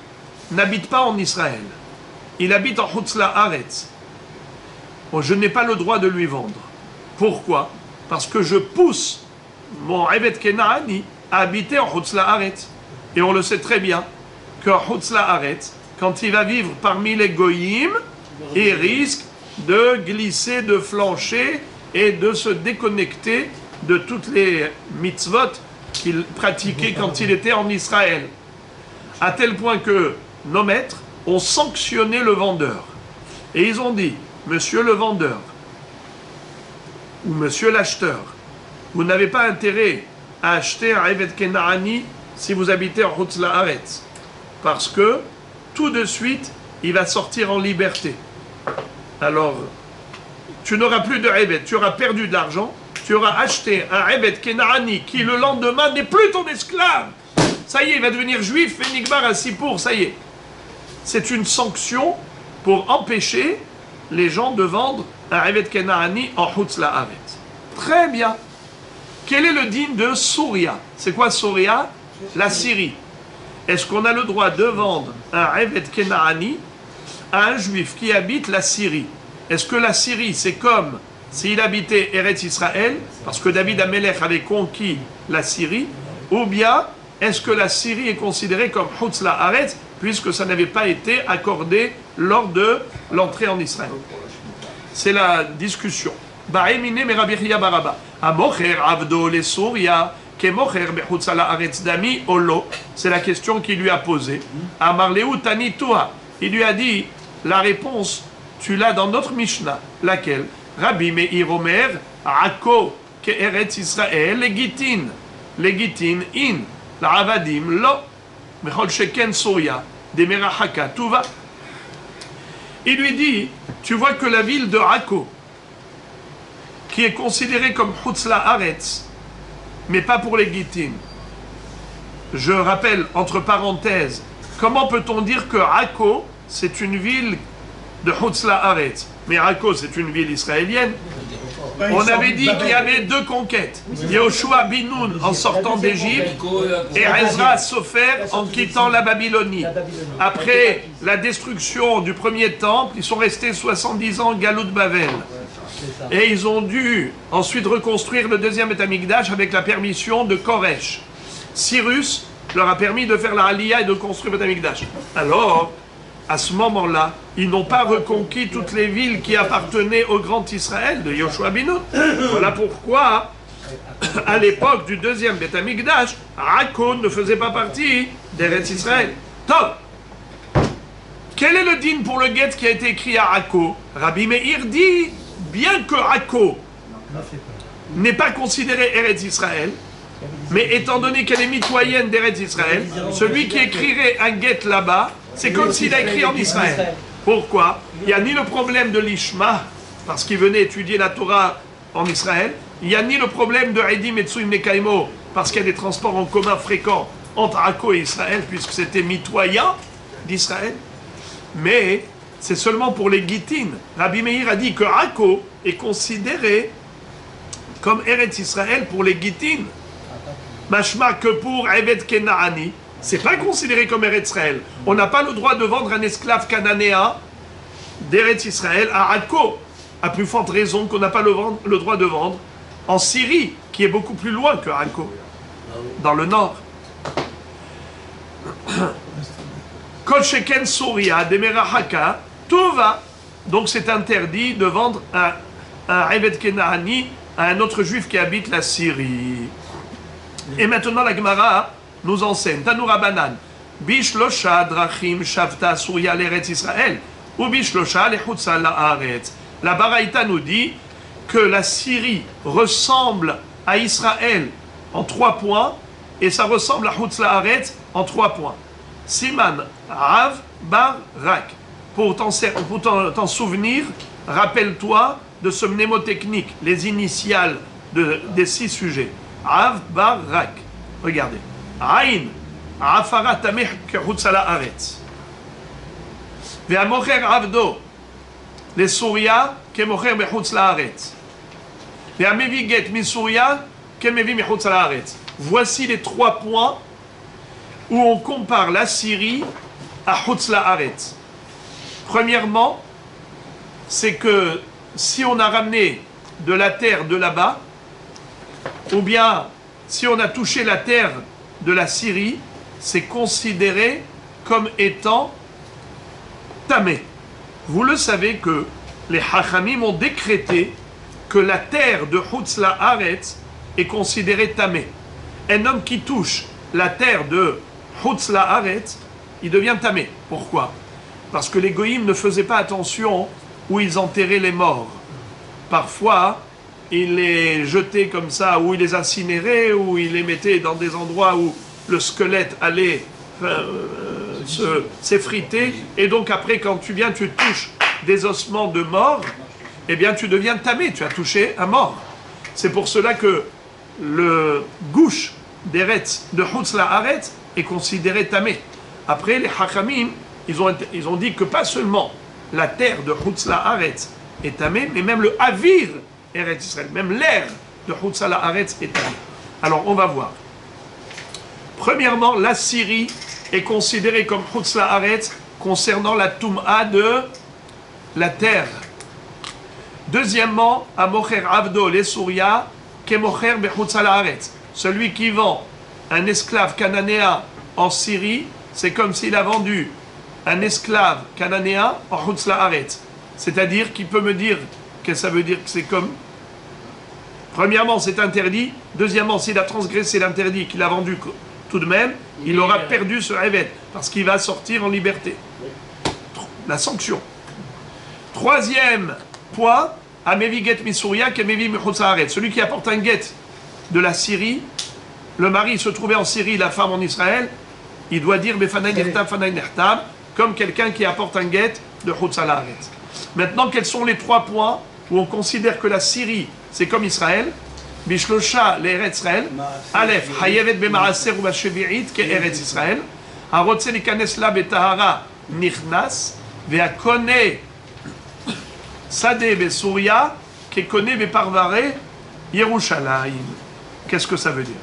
n'habite pas en Israël, il habite en Chutz La'aretz, je n'ai pas le droit de lui vendre. Pourquoi? Parce que je pousse mon Evet Kenaani à habiter en Chutz La'aretz. Et on le sait très bien qu'en Chutz La'aretz, quand il va vivre parmi les Goyim, il risque de glisser, de flancher et de se déconnecter de toutes les mitzvot qu'il pratiquait quand il était en Israël. À tel point que nos maîtres ont sanctionné le vendeur. Et ils ont dit, monsieur le vendeur, ou monsieur l'acheteur, vous n'avez pas intérêt à acheter un Evet Kenaani si vous habitez en Chutz La'aretz. Parce que, tout de suite, il va sortir en liberté. Alors, tu n'auras plus de Evet, tu auras perdu de l'argent, tu auras acheté un Evet Kenaani qui le lendemain n'est plus ton esclave. Ça y est, il va devenir juif, Nigbar à Sipour, ça y est. C'est une sanction pour empêcher les gens de vendre un Evet Kenaani en Chutz La'aretz. Très bien. Quel est le digne de Souria? C'est quoi Souria? La Syrie. Est-ce qu'on a le droit de vendre un Evet Kenaani à un juif qui habite la Syrie? Est-ce que la Syrie, c'est comme s'il habitait Eretz Israël, parce que David Amelech avait conquis la Syrie, ou bien est-ce que la Syrie est considérée comme Chutz La'aretz puisque ça n'avait pas été accordé lors de l'entrée en Israël. C'est la discussion. Ba'emine me Rabbi Chia Baraba. Amocher avdo le Souria, kemocher bechutz haaretz dami olo. C'est la question qu'il lui a posée. Amar leu tani toa. Il lui a dit, la réponse, tu l'as dans notre Mishnah. Laquelle? Rabbi Meir Omer, Ako ke Eretz Israël, legitin. Legitin in. La avadim lo. Mechol sheken Souria. Demera haka. Tout va. Il lui dit, tu vois que la ville de Akko, qui est considérée comme Chutz La'aretz, mais pas pour les Gittin. Je rappelle, entre parenthèses, comment peut-on dire que Akko, c'est une ville de Chutz La'aretz, mais Akko, c'est une ville israélienne? On avait dit qu'il y avait deux conquêtes. Yoshua Binoun en sortant d'Égypte et Ezra Sofer en quittant la Babylonie. Après la destruction du premier temple, ils sont restés 70 ans Galout Bavel. Et ils ont dû ensuite reconstruire le deuxième Beth Amikdash avec la permission de Koresh. Cyrus leur a permis de faire la Aliyah et de construire Beth Amikdash. Alors, à ce moment-là, ils n'ont pas reconquis toutes les villes qui appartenaient au grand Israël de Yoshua Binoun. Voilà pourquoi, à l'époque du deuxième Beth Amikdash, Akko ne faisait pas partie d'Eretz Israël. Top. Quel est le din pour le guet qui a été écrit à Akko? Rabbi Meir dit, bien que Akko n'est pas considéré Eretz Israël, mais étant donné qu'elle est mitoyenne d'Eretz Israël, celui qui écrirait un guet là-bas, c'est comme s'il a écrit en Israël. Pourquoi? Il n'y a ni le problème de l'Ishma, parce qu'il venait étudier la Torah en Israël, il n'y a ni le problème de Edim et Tsuim Nekaimo, parce qu'il y a des transports en commun fréquents entre Akko et Israël, puisque c'était mitoyen d'Israël. Mais c'est seulement pour les Gittin. Rabbi Meir a dit que Akko est considéré comme Eretz Israël pour les Gittin. Mashma que pour Evet Kenaani, c'est pas considéré comme Eretz Israël. On n'a pas le droit de vendre un esclave cananéen d'Eretz Israël à Akko. À plus forte raison qu'on n'a pas le droit de vendre en Syrie, qui est beaucoup plus loin que Akko, dans le nord. Kol sheken Souria, Demera Haka, tout va. Donc c'est interdit de vendre un Evet Kenaani à un autre juif qui habite la Syrie. Et maintenant la Gemara nous enseigne, Tanoura Banan, Bishlosha Drachim Shavta Souria l'Eretz Israël, ou Bishlosha l'Echutza La'aretz. La Baraïta nous dit que la Syrie ressemble à Israël en 3 points, et ça ressemble à Chutz La'aretz en 3 points. Siman, Rav, Bar, Rak. Pour t'en souvenir, rappelle-toi de ce mnémotechnique, les initiales des 6 sujets. Rav, Bar, Rak. Regardez. Aïn, Afara Tameh Chutz La'aretz. Ve'amocher Avdo, les Souria, Kemocher Bechutz La'aretz. Ve'amevi Get mi Souria, Kemevi Bechutz La'aretz. Voici les 3 points où on compare la Syrie à Chutz La'aretz. Premièrement, c'est que si on a ramené de la terre de là-bas, ou bien si on a touché la terre de la Syrie, c'est considéré comme étant tamé. Vous le savez que les Hachamim ont décrété que la terre de Chutz La'aretz est considérée tamé. Un homme qui touche la terre de Chutz La'aretz, il devient tamé. Pourquoi? Parce que les goïms ne faisaient pas attention où ils enterraient les morts. Parfois, ils les jetaient comme ça, ou ils les incinéraient, ou ils les mettaient dans des endroits où le squelette allait s'effriter. Et donc après, quand tu viens, tu touches des ossements de mort, eh bien tu deviens tamé, tu as touché un mort. C'est pour cela que le gouche d'Eretz, de Chutz La'aretz, est considéré tamé. Après, les Hachamim, ils ont dit que pas seulement la terre de Chutz La'aretz est tamé, mais même le Havir Eretz Israël, même l'air de Chutz La'aretz est tamé. Alors on va voir. Premièrement, la Syrie est considérée comme Chutz La'aretz concernant la Toum'a de la terre. Deuxièmement, Amocher Avdo les Souria, Kemocher Bechutz La'aretz. Celui qui vend un esclave cananéen en Syrie, c'est comme s'il a vendu un esclave cananéen en Chutz La'aretz. C'est-à-dire qu'il peut me dire que ça veut dire que c'est comme... Premièrement, c'est interdit. Deuxièmement, s'il a transgressé l'interdit, qu'il a vendu tout de même, il aura perdu ce evet, parce qu'il va sortir en liberté. La sanction. Troisième point, Amevi get misouria kemevi michutz haaretz. Celui qui apporte un get de la Syrie, le mari se trouvait en Syrie, la femme en Israël, il doit dire befanai nechtav, fanai nechtav, comme quelqu'un qui apporte un get de chutz haaretz. Maintenant, quels sont les 3 points où on considère que la Syrie, c'est comme Israël? Bishlosha l'Eretz Israël. Aleph, hayevet b'maaser ou b'shevi'it ke'eretz Israël. Harotze likanes la betahara nichnas. Ve'akone sade be'Souria ke'kone be'parvare Yerushalayim. Qu'est-ce que ça veut dire?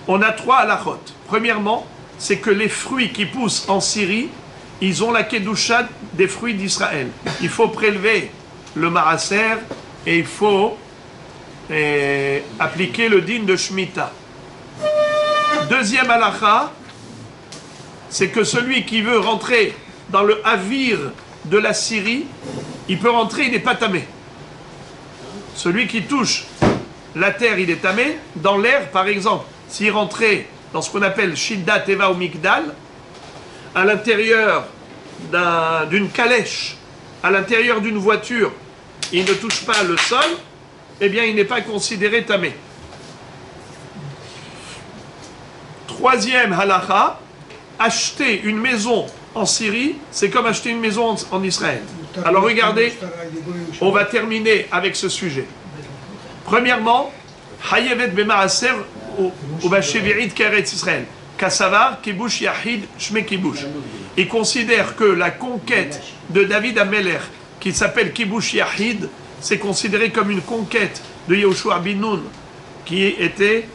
On a 3 halachot. Premièrement, c'est que les fruits qui poussent en Syrie, ils ont la kedusha des fruits d'Israël. Il faut prélever le maaser et il faut appliquer le din de Shemitah. Deuxième halacha, c'est que celui qui veut rentrer dans le havir de la Syrie, il peut rentrer, il n'est pas tamé. Celui qui touche la terre, il est tamé. Dans l'air, par exemple, s'il rentrait dans ce qu'on appelle Shidda Teva ou Migdal, à l'intérieur d'une calèche, à l'intérieur d'une voiture, il ne touche pas le sol, eh bien il n'est pas considéré tamé. Troisième halacha, acheter une maison en Syrie, c'est comme acheter une maison en Israël. Alors regardez, on va terminer avec ce sujet. Premièrement, hayevet b'maaser ou b'shevi'it ke'eretz Israël. Kassavar, kibush yahid, shme kibush. Il considère que la conquête de David Ameler, qui s'appelle kibush yahid, c'est considéré comme une conquête de Yehoshua bin Nun, qui était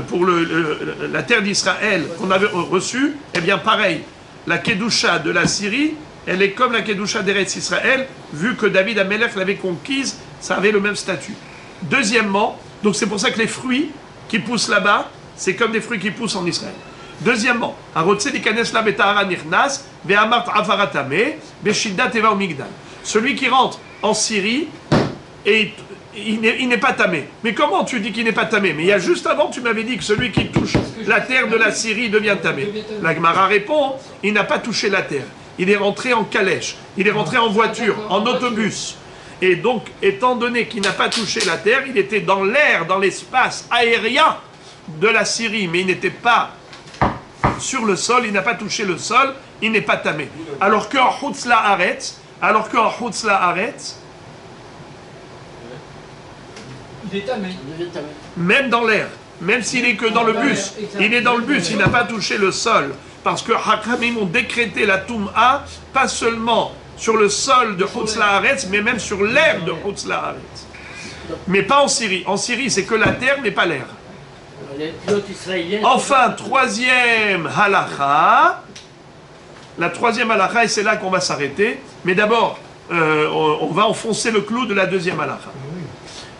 pour la terre d'Israël qu'on avait reçue. Eh bien pareil, la kedusha de la Syrie, elle est comme la kedusha d'Eretz Israël, vu que David Ameler l'avait conquise, ça avait le même statut. Deuxièmement, donc c'est pour ça que les fruits qui poussent là-bas, c'est comme des fruits qui poussent en Israël. Deuxièmement, celui qui rentre en Syrie, et il n'est pas tamé. Mais comment tu dis qu'il n'est pas tamé? Mais il y a juste avant, tu m'avais dit que celui qui touche la terre de la Syrie devient tamé. La Gemara répond, il n'a pas touché la terre. Il est rentré en calèche, il est rentré en voiture, en autobus. Et donc, étant donné qu'il n'a pas touché la terre, il était dans l'air, dans l'espace aérien de la Syrie, mais il n'était pas sur le sol, il n'a pas touché le sol, il n'est pas tamé. Alors qu'en Chutz La'aretz, il est tamé. même dans l'air, même s'il est que dans le bus, il est dans le bus, il n'a pas touché le sol. Parce que Hakamim ont décrété la Toum'a, pas seulement sur le sol de Chutz La'aretz, mais même sur l'air de Chutz La'aretz. Mais pas en Syrie. En Syrie, c'est que la terre, mais pas l'air. Enfin, troisième halacha. La troisième halacha, et c'est là qu'on va s'arrêter. Mais d'abord, on va enfoncer le clou de la deuxième halacha.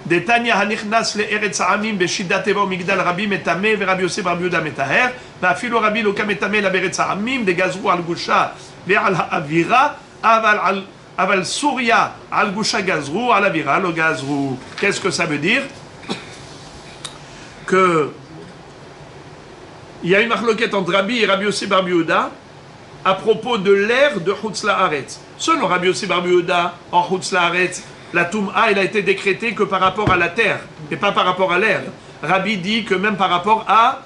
Detania hanichnas le eretz ha'amim beshidat teva migdal rabbi metame ve'Rabbi Yosef bar Yehuda metaher ve'afilu Rabbi Loka metame la beretz ha'amim degazru al gusha ve'al ha'avira aval Souria al gusha gazru al avira lo gazru. Qu'est-ce que ça veut dire? Que il y a une marloquette entre Rabbi et Rabbi Yosef bar Yehuda à propos de l'air de Chutz La'aretz. Selon Rabbi Yosef bar Yehuda, en Chutz La'aretz, la Toum'a, elle a été décrétée que par rapport à la terre, et pas par rapport à l'air. Rabbi dit que même par rapport à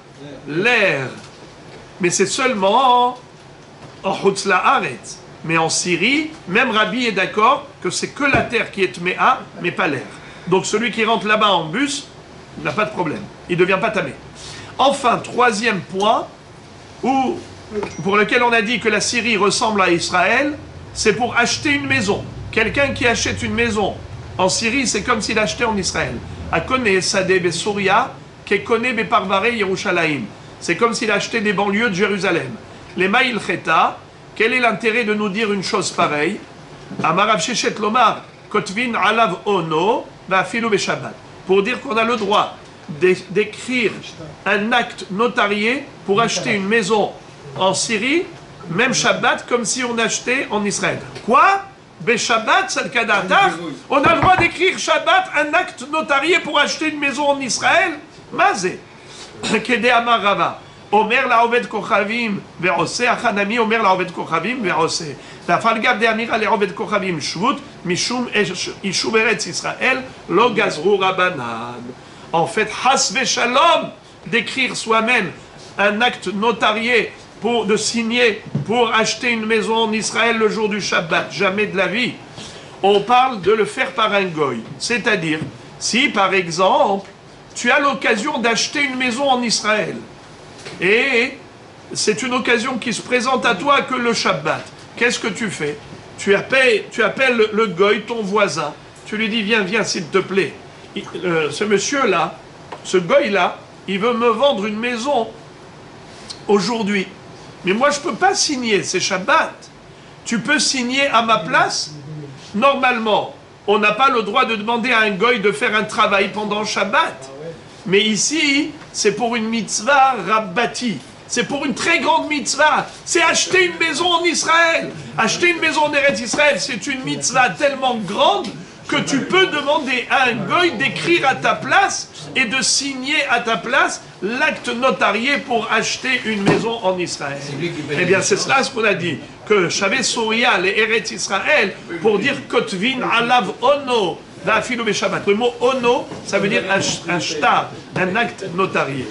l'air. Mais c'est seulement en Chutz La'aretz. Mais en Syrie, même Rabbi est d'accord que c'est que la terre qui est Tméa, mais pas l'air. Donc celui qui rentre là-bas en bus n'a pas de problème. Il ne devient pas tamé. Enfin, troisième point, pour lequel on a dit que la Syrie ressemble à Israël, c'est pour acheter une maison. Quelqu'un qui achète une maison en Syrie, c'est comme s'il achetait en Israël. Akone Sadeh Besouria, Kekone Beparvare Yerushalayim. C'est comme s'il achetait des banlieues de Jérusalem. Les Maïl Cheta, quel est l'intérêt de nous dire une chose pareille? Amarav Shechet Lomar, Kotvin Alav Ono, Vafilu Beshabbat. Pour dire qu'on a le droit d'écrire un acte notarié pour acheter une maison en Syrie, même Shabbat, comme si on achetait en Israël. Quoi? Shabbat, c'est le Kadatar. On a le droit d'écrire Shabbat, un acte notarié pour acheter une maison en Israël? Mazé. Kede Amar Rava. Omer la Oved Kochavim ve'ose. Achanami Omer la Oved Kochavim ve'ose. La falgav de Amira le Oved Kochavim shvut mishum ishuv eretz Israël lo gazru rabanan. En fait, has ve'shalom, d'écrire soi-même un acte notarié de signer pour acheter une maison en Israël le jour du Shabbat, jamais de la vie. On parle de le faire par un goy. C'est-à-dire, si par exemple, tu as l'occasion d'acheter une maison en Israël, et c'est une occasion qui se présente à toi que le Shabbat, qu'est-ce que tu fais? Tu appelles le goy, ton voisin, tu lui dis, viens s'il te plaît. Ce monsieur-là, ce goy-là, il veut me vendre une maison aujourd'hui. Mais moi, je ne peux pas signer, c'est Shabbat. Tu peux signer à ma place? Normalement, on n'a pas le droit de demander à un goy de faire un travail pendant Shabbat. Mais ici, c'est pour une mitzvah rabbati. C'est pour une très grande mitzvah. C'est acheter une maison en Israël. Acheter une maison en Eretz Israël, c'est une mitzvah tellement grande que tu peux demander à un goy d'écrire à ta place et de signer à ta place l'acte notarié pour acheter une maison en Israël. Eh bien, c'est cela ce qu'on a dit, que Shavet Souria, les Eretz Israël, pour dire Kotvin alav ono, le mot ono, ça veut dire un shtar, un acte notarié.